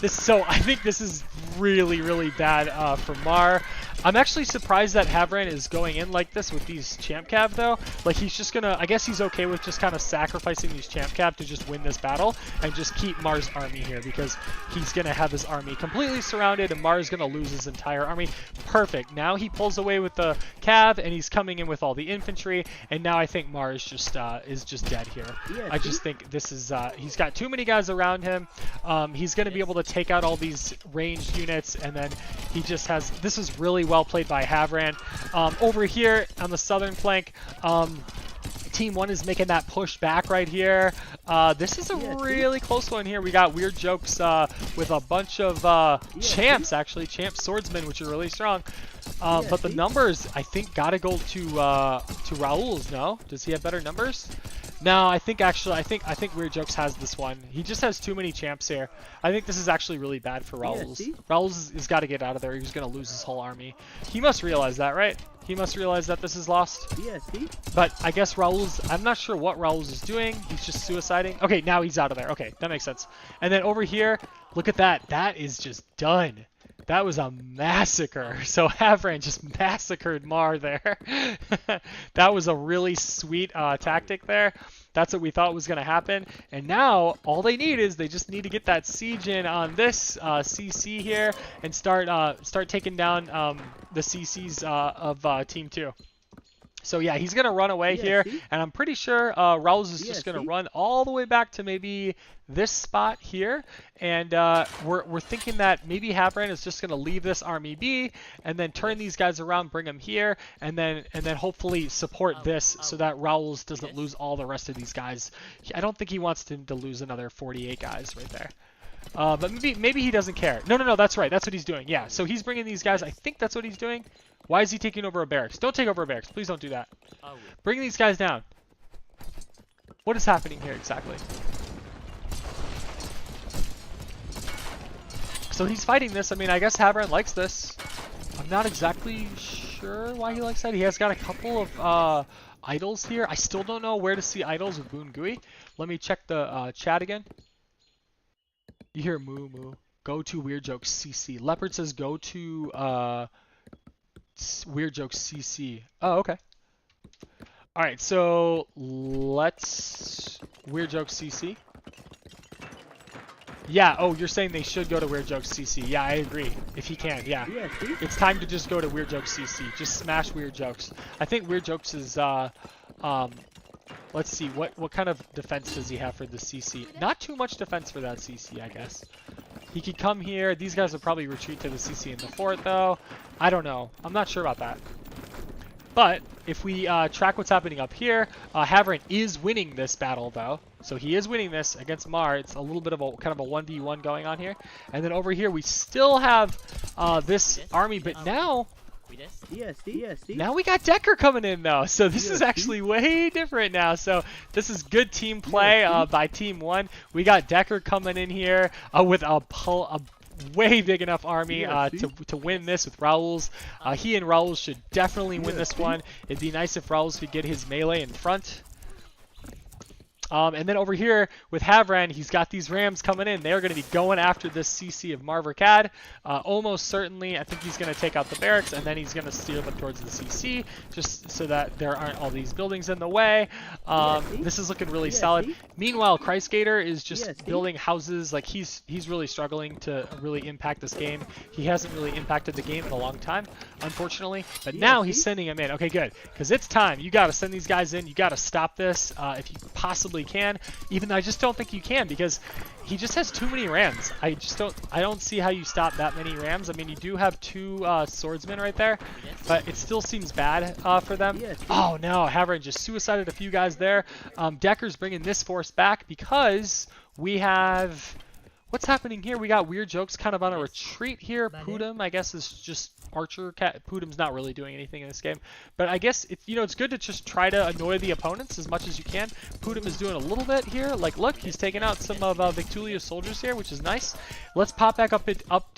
So I think this is really bad for Mar. I'm actually surprised that Havran is going in like this with these Champ Cav though. Like he's just gonna, I guess he's okay with just kind of sacrificing these Champ Cav to just win this battle and just keep Mar's army here because he's gonna have his army completely surrounded and Mar's gonna lose his entire army. Perfect. Now he pulls away with the Cav and he's coming in with all the infantry, and now I think Mar is just dead here. Yeah, I just think this is he's got too many guys around him. He's gonna be able to take out all these ranged units, and then he just has, this is really well played by Havran. Over here on the southern flank, Team 1 is making that push back right here. This is a really close one here. We got Weird Jokes with a bunch of champs, actually. Champ swordsmen, which are really strong. But the numbers, I think, gotta go to Raul's, no? Does he have better numbers? No, I think Weird Jokes has this one. He just has too many champs here. I think this is actually really bad for Raul's. Raul's has got to get out of there. He's going to lose his whole army. He must realize that, right? He must realize that this is lost. But I guess Raul's, I'm not sure what Raul's is doing. He's just suiciding. Okay, now he's out of there. Okay, that makes sense. And then over here, look at that. That is just done. That was a massacre. So Havran just massacred Mar there. That was a really sweet tactic there. That's what we thought was going to happen. And now all they need is they just need to get that siege in on this CC here and start taking down the CCs of Team 2. So yeah, he's going to run away here, and I'm pretty sure Rouse is just going to run all the way back to maybe this spot here, and we're thinking that maybe Havran is just going to leave this army be, and then turn these guys around, bring them here, and then hopefully support this so that Raul's doesn't lose all the rest of these guys. I don't think he wants to lose another 48 guys right there. But maybe he doesn't care. No, that's right. That's what he's doing. Yeah, so he's bringing these guys. I think that's what he's doing. Why is he taking over a barracks? Don't take over a barracks. Please don't do that. Bring these guys down. What is happening here exactly? So he's fighting this. I mean, I guess Havran likes this. I'm not exactly sure why he likes that. He has got a couple of idols here. I still don't know where to see idols with Boon Gui. Let me check the chat again. You hear moo moo. Go to Weird Jokes CC. Leopard says go to Weird Jokes CC. Oh, okay. All right, so let's Weird Jokes CC. Yeah, oh, you're saying they should go to Weird Jokes CC. Yeah, I agree. If he can, yeah. It's time to just go to Weird Jokes CC. Just smash Weird Jokes. I think Weird Jokes is let's see, what kind of defense does he have for the CC? Not too much defense for that CC, I guess. He could come here. These guys will probably retreat to the CC in the fort, though. I don't know. I'm not sure about that. But if we track what's happening up here, Havran is winning this battle, though. So he is winning this against Mar. It's a little bit of a kind of a 1v1 going on here. And then over here, we still have this army, but now... Now we got Decker coming in though, so this is actually way different now. So this is good team play by Team 1. We got Decker coming in here with a way big enough army to win this with Raul's. He and Raul should definitely win this one. It'd be nice if Raul's could get his melee in front. And then over here with Havran, he's got these Rams coming in. They're going to be going after this CC of Marvercad. Almost certainly, I think he's going to take out the barracks, and then he's going to steer them towards the CC, just so that there aren't all these buildings in the way. This is looking really solid. Meanwhile, Christgator is just building houses. Like he's really struggling to really impact this game. He hasn't really impacted the game in a long time, unfortunately. But now he's sending them in. Okay, good, because it's time. You got to send these guys in. You got to stop this if you possibly can, even though I just don't think you can, because he just has too many Rams. I don't see how you stop that many Rams. I mean, you do have two swordsmen right there, but it still seems bad for them. Oh no, Havran just suicided a few guys there. Decker's bringing this force back because we have What's happening here? We got Weird Jokes kind of on a retreat here. Pudum, I guess, is just Archer. Pudum's not really doing anything in this game. But I guess, it's good to just try to annoy the opponents as much as you can. Pudum is doing a little bit here. Like, look, he's taking out some of Victulia's soldiers here, which is nice. Let's pop back up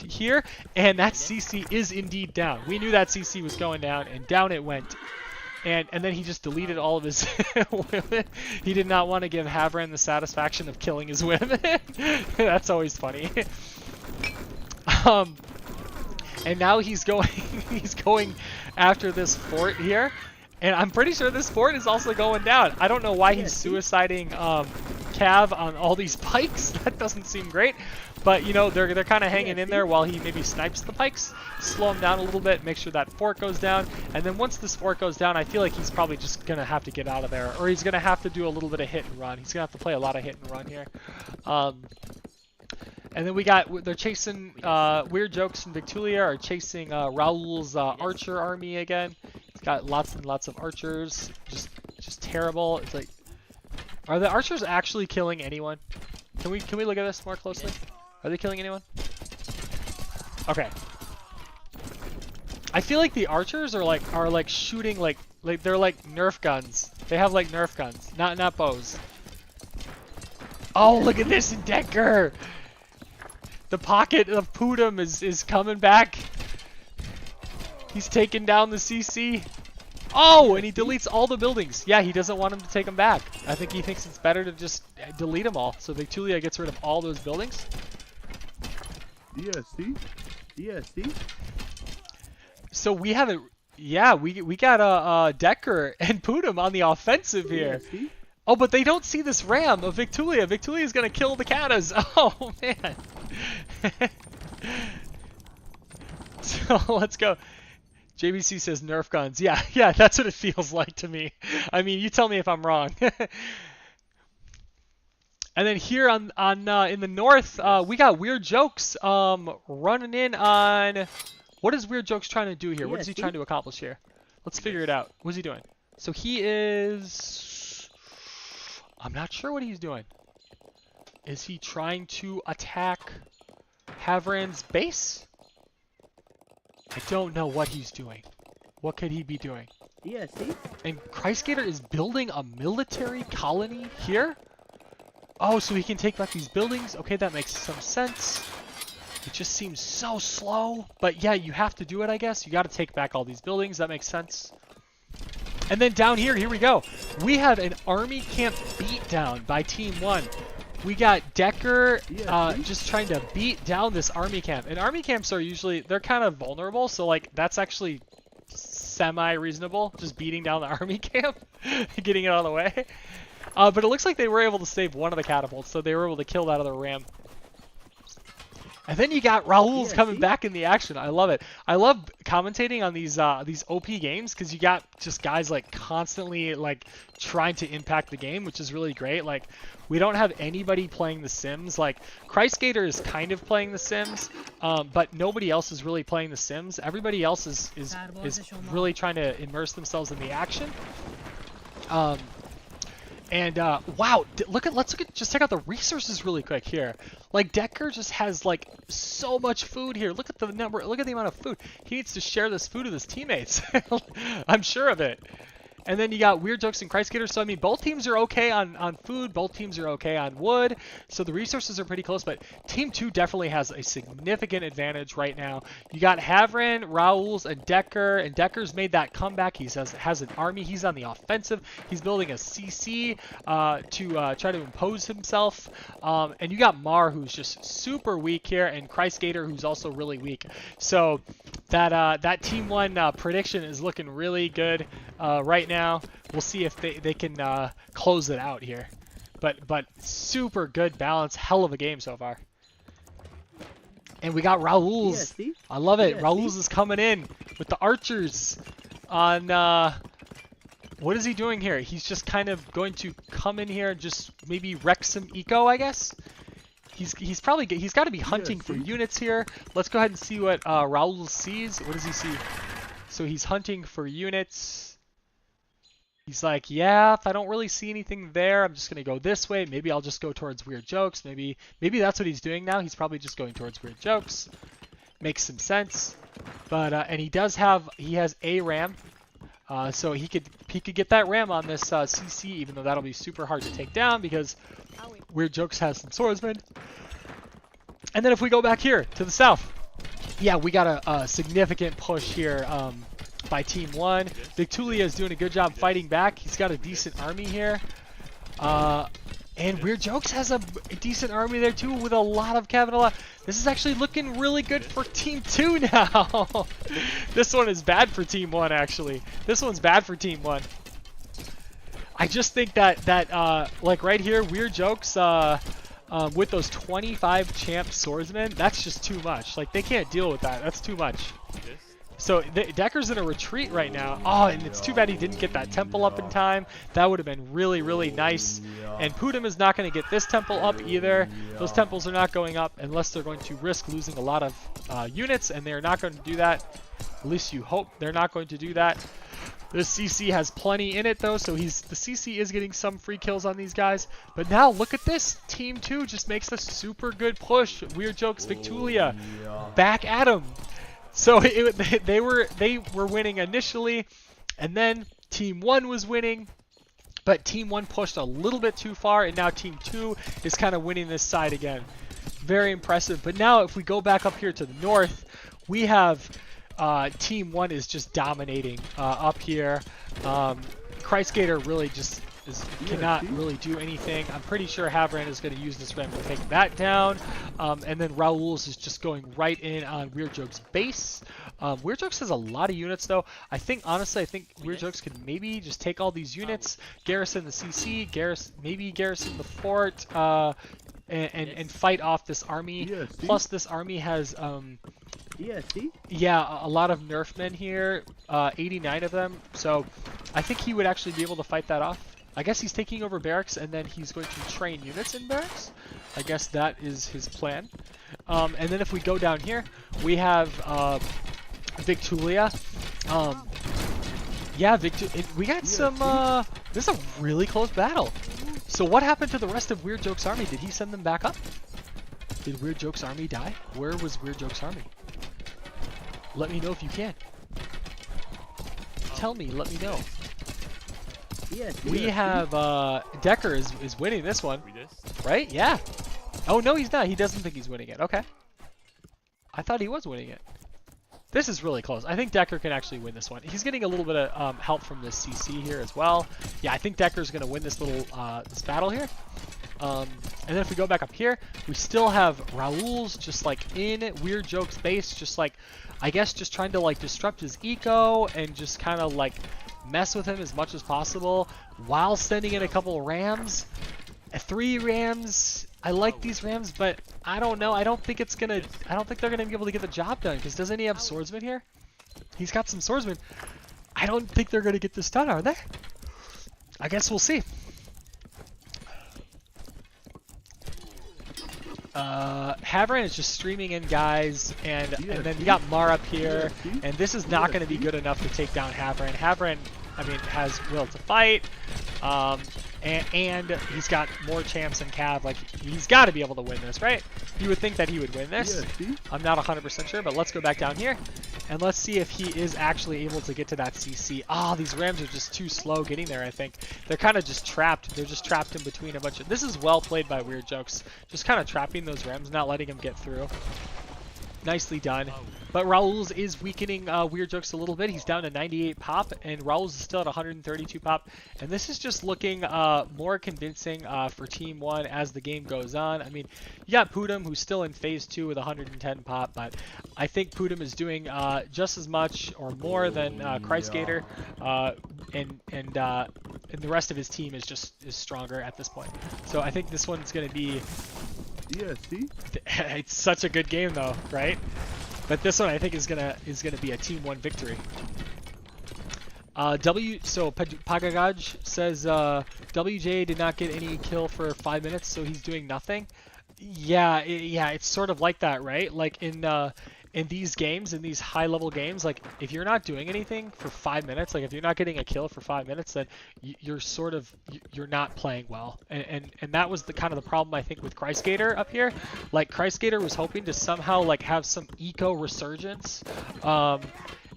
here. And that CC is indeed down. We knew that CC was going down, and down it went. And then he just deleted all of his women. He did not want to give Havran the satisfaction of killing his women. That's always funny. And now he's going after this fort here. And I'm pretty sure this fort is also going down. I don't know why he's suiciding Cav on all these pikes. That doesn't seem great. But, they're kind of hanging in there while he maybe snipes the pikes. Slow him down a little bit, make sure that fort goes down. And then once this fort goes down, I feel like he's probably just going to have to get out of there. Or he's going to have to do a little bit of hit and run. He's going to have to play a lot of hit and run here. And then they're chasing Weird Jokes and Victulia are chasing Raul's archer army again. He's got lots and lots of archers. Just terrible. It's like, are the archers actually killing anyone? Can we look at this more closely? Are they killing anyone? Okay. I feel like the archers are like shooting like they're like Nerf guns. They have like Nerf guns, not bows. Oh, look at this in Decker! The pocket of Pudum is coming back. He's taking down the CC. Oh, and he deletes all the buildings. Yeah, he doesn't want him to take them back. I think he thinks it's better to just delete them all. So Victulia gets rid of all those buildings. DST. So we have it. Yeah, we got Decker and Pudum on the offensive here. Oh, but they don't see this ram of Victulia. Victulia's gonna kill the Katas. Oh man. So let's go. JBC says Nerf guns. Yeah, that's what it feels like to me. I mean, you tell me if I'm wrong. And then here on in the north, we got Weird Jokes running in on. What is Weird Jokes trying to do here? What is he trying to accomplish here? Let's figure it out. What's he doing? So he is. I'm not sure what he's doing. Is he trying to attack Havran's base? I don't know what he's doing. What could he be doing? And Christgator is building a military colony here? Oh, so he can take back these buildings? Okay, that makes some sense. It just seems so slow. But yeah, you have to do it, I guess. You got to take back all these buildings. That makes sense. And then down here we go. We have an army camp beatdown by Team 1. We got Decker just trying to beat down this army camp. And army camps are usually, they're kind of vulnerable. So like, that's actually semi-reasonable. Just beating down the army camp, getting it out of the way. But it looks like they were able to save one of the catapults. So they were able to kill that other ram. And then you got Raul's coming back in the action. I love it. I love commentating on these OP games because you got just guys like constantly like trying to impact the game, which is really great. Like we don't have anybody playing The Sims. Like Christgator is kind of playing The Sims, but nobody else is really playing The Sims. Everybody else is really trying to immerse themselves in the action. And wow, let's look at just check out the resources really quick here. Like Decker just has like so much food here. Look at the number. Look at the amount of food. He needs to share this food with his teammates. I'm sure of it. And then you got Weird Jokes and Christgator. So I mean, both teams are okay on food. Both teams are okay on wood. So the resources are pretty close. But Team 2 definitely has a significant advantage right now. You got Havran, Raul's, and Decker. And Decker's made that comeback. He has an army. He's on the offensive. He's building a CC to try to impose himself. And you got Mar, who's just super weak here, and Christgator, who's also really weak. So that Team 1 prediction is looking really good right now. We'll see if they can close it out here. But super good balance. Hell of a game so far. And we got Raul's. I love it. Raul's is coming in with the archers on... what is he doing here? He's just kind of going to come in here and just maybe wreck some eco, I guess. He's got to be hunting for units here. Let's go ahead and see what Raul sees. What does he see? So he's hunting for units. He's like, yeah, if I don't really see anything there, I'm just gonna go this way. Maybe I'll just go towards weird jokes. Maybe that's what he's doing now. He's probably just going towards weird jokes. Makes some sense. But and he has a ram, so he could get that ram on this CC, even though that'll be super hard to take down because weird jokes has some swordsmen. And then if we go back here to the south, yeah, we got a significant push here by Team 1. Victulia is doing a good job fighting back. He's got a decent army here. And Weird Jokes has a decent army there too with a lot of capital. This is actually looking really good for Team 2 now. This one is bad for Team 1 actually. This one's bad for Team 1. I just think that like right here, Weird Jokes with those 25 champ swordsmen, that's just too much. Like they can't deal with that. That's too much. So Decker's in a retreat right now. Oh, and it's too bad he didn't get that temple up in time. That would have been really, really nice. And Pudim is not going to get this temple up either. Those temples are not going up unless they're going to risk losing a lot of units, and they're not going to do that. At least you hope they're not going to do that. This CC has plenty in it though, so the CC is getting some free kills on these guys. But now look at this. Team 2 just makes a super good push. Weird Jokes Victulia back at him. So they were winning initially, and then Team 1 was winning, but Team 1 pushed a little bit too far, and now Team 2 is kind of winning this side again. Very impressive. But now if we go back up here to the north, we have Team 1 is just dominating up here. Christgator really just cannot really do anything. I'm pretty sure Havran is going to use this ram to take that down. And then Raoul's is just going right in on Weird Jokes' base. Weird Jokes has a lot of units though. Honestly, I think Weird Jokes can maybe just take all these units, garrison the CC, maybe garrison the fort, and fight off this army. Plus this army has a lot of nerf men here, 89 of them. So I think he would actually be able to fight that off. I guess he's taking over barracks, and then he's going to train units in barracks. I guess that is his plan. And then if we go down here, we have Victulia. Yeah, we got some... this is a really close battle. So what happened to the rest of Weird Jokes' army? Did he send them back up? Did Weird Jokes' army die? Where was Weird Jokes' army? Let me know if you can. Tell me, let me know. We have Decker is winning this one, right? Yeah. Oh no, he's not. He doesn't think he's winning it. Okay. I thought he was winning it. This is really close. I think Decker can actually win this one. He's getting a little bit of help from this CC here as well. Yeah, I think Decker's going to win this little this battle here. And then if we go back up here, we still have Raoul's just like in Weird Jokes' base, just like, I guess just trying to like disrupt his eco and just kind of like mess with him as much as possible while sending in a couple rams. 3 rams. I like these rams, but I don't know. I don't think they're gonna be able to get the job done, because doesn't he have swordsmen here? He's got some swordsmen. I don't think they're gonna get this done, are they? I guess we'll see. Havran is just streaming in guys, and then you got Mar up here, and this is not going to be good enough to take down Havran. Havran, I mean, has will to fight, and he's got more champs than Cav. Like, he's got to be able to win this, right? You would think that he would win this. I'm not 100% sure, but let's go back down here, and let's see if he is actually able to get to that CC. Ah, these rams are just too slow getting there, I think. They're kind of just trapped. They're just trapped in between a bunch of... This is well played by Weird Jokes. Just kind of trapping those rams, not letting them get through. Nicely done. But Raoul's is weakening Weird Jokes a little bit. He's down to 98 pop, and Raoul's is still at 132 pop. And this is just looking more convincing for Team 1 as the game goes on. I mean, you got Pudim, who's still in Phase 2 with 110 pop, but I think Pudim is doing just as much or more than Christgator, and the rest of his team is stronger at this point. So I think this one's going to be... It's such a good game though, right? But this one I think is gonna be a Team 1 victory. So Pagagaj says WJ did not get any kill for 5 minutes, so he's doing nothing. Yeah, it's sort of like that, right? Like in in these games, in these high-level games, like if you're not doing anything for 5 minutes, like if you're not getting a kill for 5 minutes, then you're sort of you're not playing well. And that was the kind of the problem I think with Christgator up here. Like Christgator was hoping to somehow like have some eco resurgence.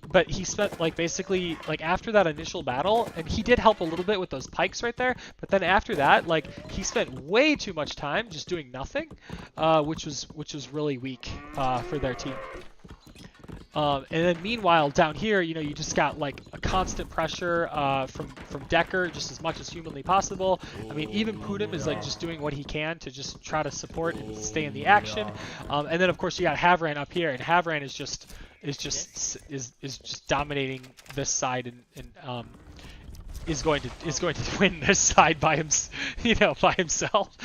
But he spent like basically like after that initial battle, and he did help a little bit with those pikes right there, but then after that, like he spent way too much time just doing nothing, which was really weak for their team. And then meanwhile down here, you know, you just got like a constant pressure from Decker just as much as humanly possible. I mean, even Pudim is like just doing what he can to just try to support and stay in the action. And then of course you got Havran up here, and Havran is just dominating this side and is going to win this side by himself.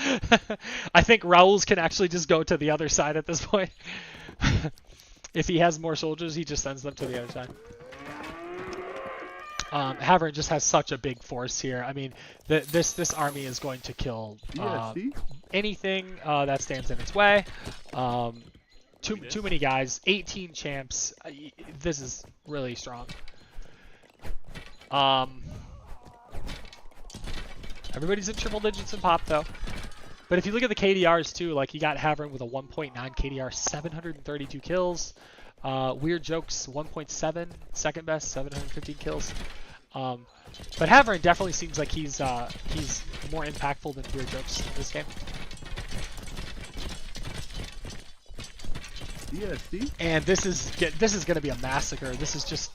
I think Raul's can actually just go to the other side at this point. If he has more soldiers, he just sends them to the other side. Havran just has such a big force here. I mean, this army is going to kill anything that stands in its way. Too many guys. 18 champs. This is really strong. Everybody's in triple digits in pop though. But if you look at the KDRs too, like you got Havran with a 1.9 KDR, 732 kills. Weird Jokes 1.7, second best, 715 kills. But Havran definitely seems like he's more impactful than Weird Jokes in this game. And this is going to be a massacre. This is just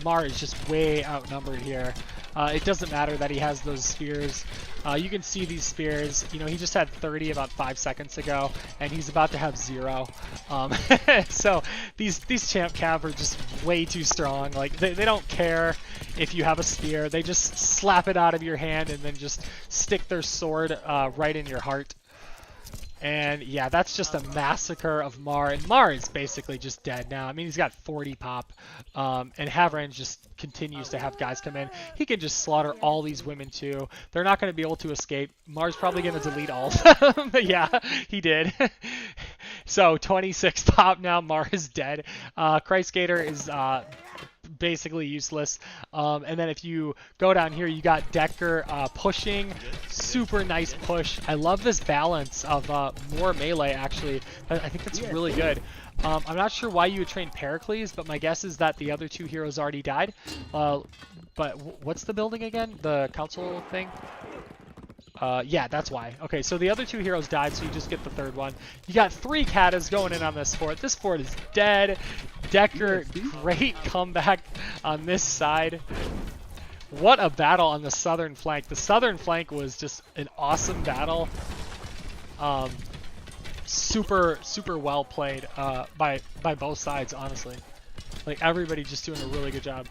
Mar is just way outnumbered here. It doesn't matter that he has those spears. You can see these spears. You know, he just had 30 about 5 seconds ago, and he's about to have 0. So these champ cav are just way too strong. Like they don't care if you have a spear. They just slap it out of your hand and then just stick their sword right in your heart. And yeah, that's just a massacre of Mar, and Mar is basically just dead now. I mean, he's got 40 pop, and Havran just continues to have guys come in. He can just slaughter all these women too. They're not going to be able to escape. Mar's probably going to delete all of them, but yeah, he did. So 26 pop now, Mar is dead. Christgator is basically useless. And then if you go down here, you got Decker pushing. Super nice push. I love this balance of more melee, actually. I think that's really good. I'm not sure why you would train Pericles, but my guess is that the other two heroes already died. But what's the building again? The council thing? Yeah, that's why. Okay, so the other two heroes died, so you just get the third one. You got 3 katas going in on this fort. This fort is dead. Decker, great comeback on this side. What a battle on the southern flank. The southern flank was just an awesome battle. Super well played by both sides, honestly. Like, everybody just doing a really good job.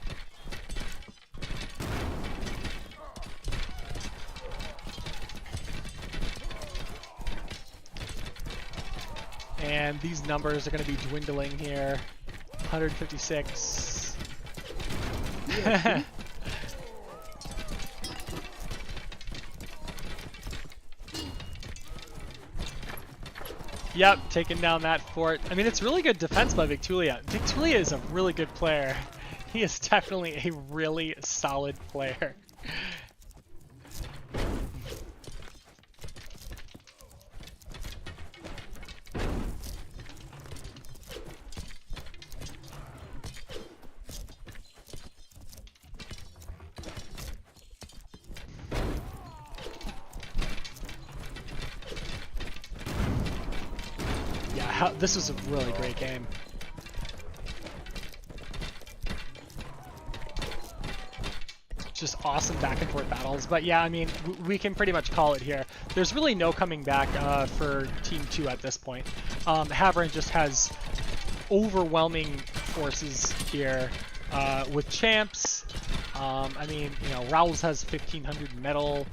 And these numbers are going to be dwindling here. 156. Yep, taking down that fort. I mean, it's really good defense by Victulia. Victulia is a really good player. He is definitely a really solid player. This was a really great game. Just awesome back and forth battles. But yeah, I mean, we can pretty much call it here. There's really no coming back for Team 2 at this point. Havran just has overwhelming forces here with champs. I mean, you know, Raul's has 1500 metal.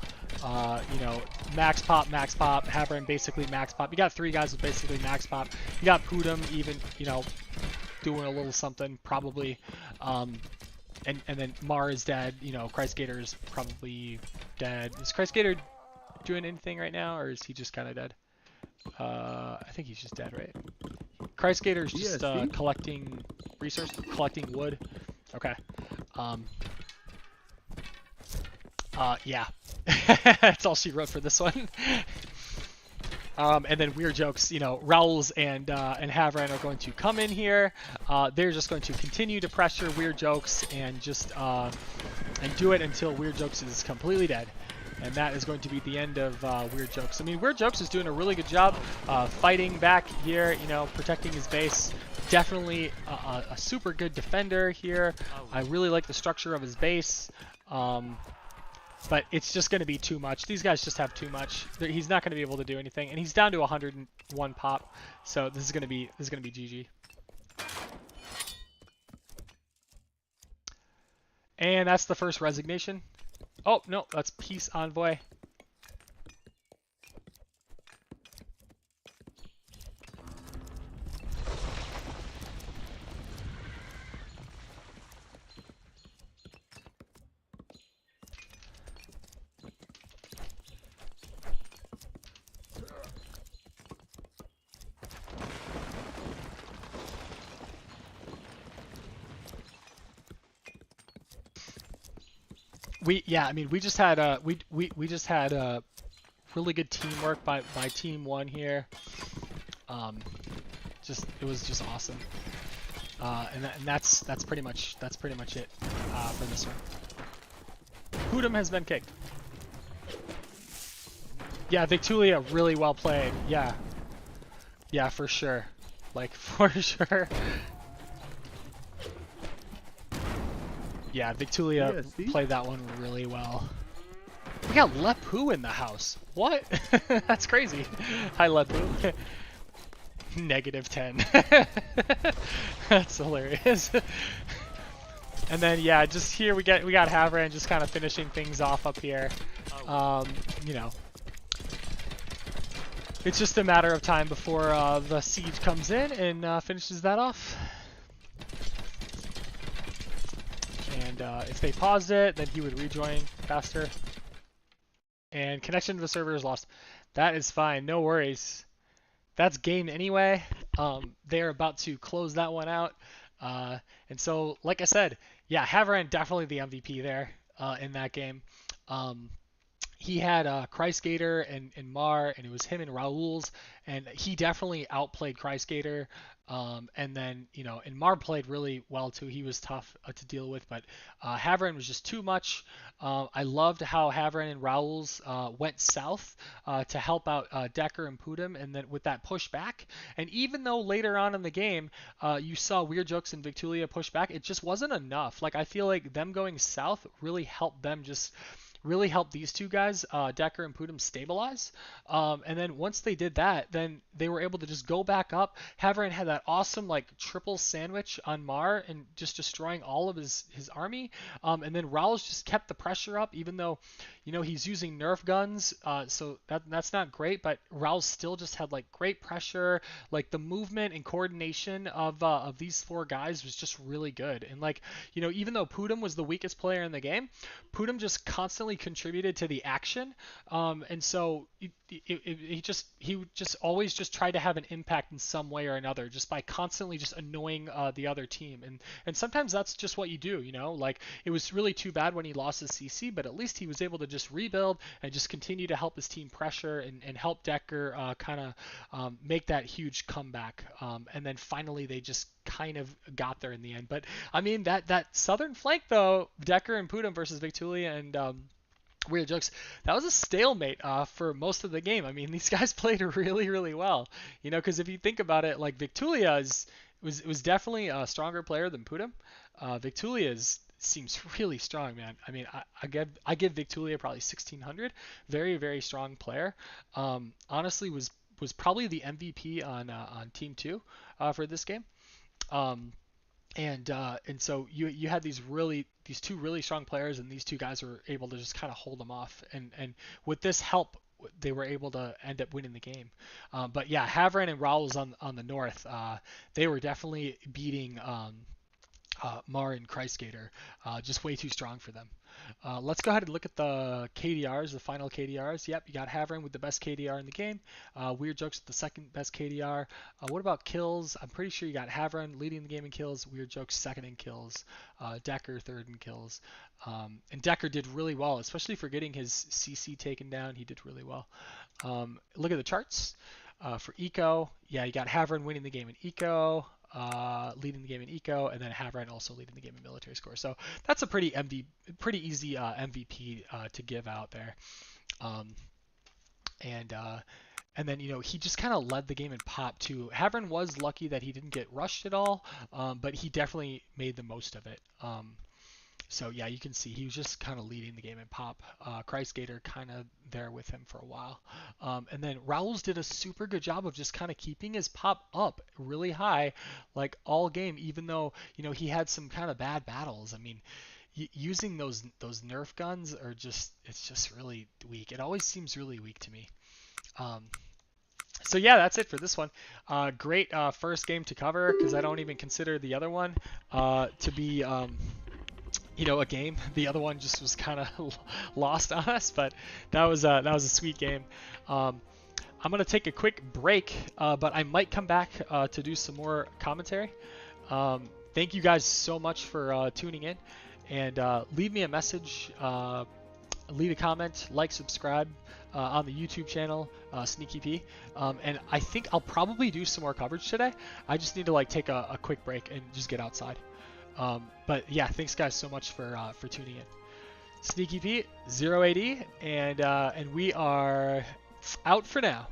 You know, max pop, Havran basically max pop. You got 3 guys with basically max pop. You got Pudim even, you know, doing a little something probably. And then Mar is dead. You know, Christgator is probably dead. Is Christgator doing anything right now, or is he just kind of dead? I think he's just dead, right? Christ Gator's just DSC? collecting resources, collecting wood. Okay. Yeah. That's all she wrote for this one. And then Weird Jokes, Raoul's and Havran are going to come in here. They're just going to continue to pressure Weird Jokes and just and do it until Weird Jokes is completely dead. And that is going to be the end of Weird Jokes. I mean, Weird Jokes is doing a really good job fighting back here, protecting his base. Definitely a super good defender here. I really like the structure of his base. But it's just going to be too much. These guys just have too much. He's not going to be able to do anything, and he's down to 101 pop. So this is going to be GG. And that's the first resignation. Oh no, that's Peace Envoy. We just had really good teamwork by Team 1 here. It was just awesome. And that's pretty much it for this one. Hudum has been kicked. Yeah, Victulia really well played. Yeah. Yeah, for sure. Like for sure. Yeah, Victulia played that one really well. We got Lepu in the house. What? That's crazy. Hi, Lepu. -10. That's hilarious. And then yeah, just here we got Havran just kind of finishing things off up here. It's just a matter of time before the siege comes in and finishes that off. And if they paused it, then he would rejoin faster. And connection to the server is lost. That is fine, no worries. That's game anyway. They're about to close that one out. And so, like I said, yeah, Havran definitely the MVP there in that game. He had Christgator and Mar, and it was him and Raoul's, and he definitely outplayed Christgator. And then, and Mar played really well too. He was tough to deal with, but Havran was just too much. I loved how Havran and Raoul's went south to help out Decker and Pudim, and then with that push back. And even though later on in the game you saw Weird Jokes and Victulia push back, it just wasn't enough. Like, I feel like them going south really helped them really helped these two guys, Decker and Pudim, stabilize. And then once they did that, then they were able to just go back up. Havran had that awesome triple sandwich on Mar and just destroying all of his army. And then Raoul's just kept the pressure up, even though he's using Nerf guns, so that's not great. But Raoul still just had great pressure. The movement and coordination of these four guys was just really good. And even though Pudim was the weakest player in the game, Pudim just constantly contributed to the action, and so he just always just tried to have an impact in some way or another, just by constantly just annoying the other team. And sometimes that's just what you do, it was really too bad when he lost his CC, but at least he was able to just rebuild and just continue to help his team pressure and help Decker kind of make that huge comeback. And then finally they just kind of got there in the end. But I mean, that southern flank though, Decker and Pudim versus Victulia and Weird Jokes, that was a stalemate for most of the game. I mean, these guys played really, really well. Because if you think about it, Victulia was definitely a stronger player than Pudim. Victulia seems really strong, man. I mean, I give Victulia probably 1600. Very, very strong player. Honestly, was probably the MVP on Team 2 for this game. And so you had these two really strong players, and these two guys were able to just kind of hold them off. And with this help, they were able to end up winning the game. But yeah, Havran and Raoul's on the north. They were definitely beating Mar and Christgator, just way too strong for them. Let's go ahead and look at the KDRs, the final KDRs. Yep, you got Havran with the best KDR in the game. Weird Jokes with the second best KDR. What about kills? I'm pretty sure you got Havran leading the game in kills, Weird Jokes second in kills, Decker third in kills. And Decker did really well, especially for getting his CC taken down. He did really well. Look at the charts. For Eco, yeah, you got Havran winning the game in Eco, leading the game in Eco, and then Havran also leading the game in military score. So that's a pretty easy MVP to give out there. Um, and then he just kind of led the game in pop too. Havran was lucky that he didn't get rushed at all, but he definitely made the most of it. So yeah, you can see he was just kind of leading the game in pop. Christgator kind of there with him for a while. And then Raul's did a super good job of just kind of keeping his pop up really high, like all game, even though he had some kind of bad battles. I mean, using those Nerf guns it's just really weak. It always seems really weak to me. So yeah, that's it for this one. Great first game to cover because I don't even consider the other one to be a game. The other one just was kind of lost on us, but that was a sweet game. I'm gonna take a quick break, but I might come back to do some more commentary. Thank you guys so much for tuning in, and leave me a message, leave a comment, like, subscribe on the YouTube channel, Sneaky P. And I think I'll probably do some more coverage today. I just need to take a quick break and just get outside. But yeah, thanks guys so much for tuning in. Sneaky Pete, 0AD, and we are out for now.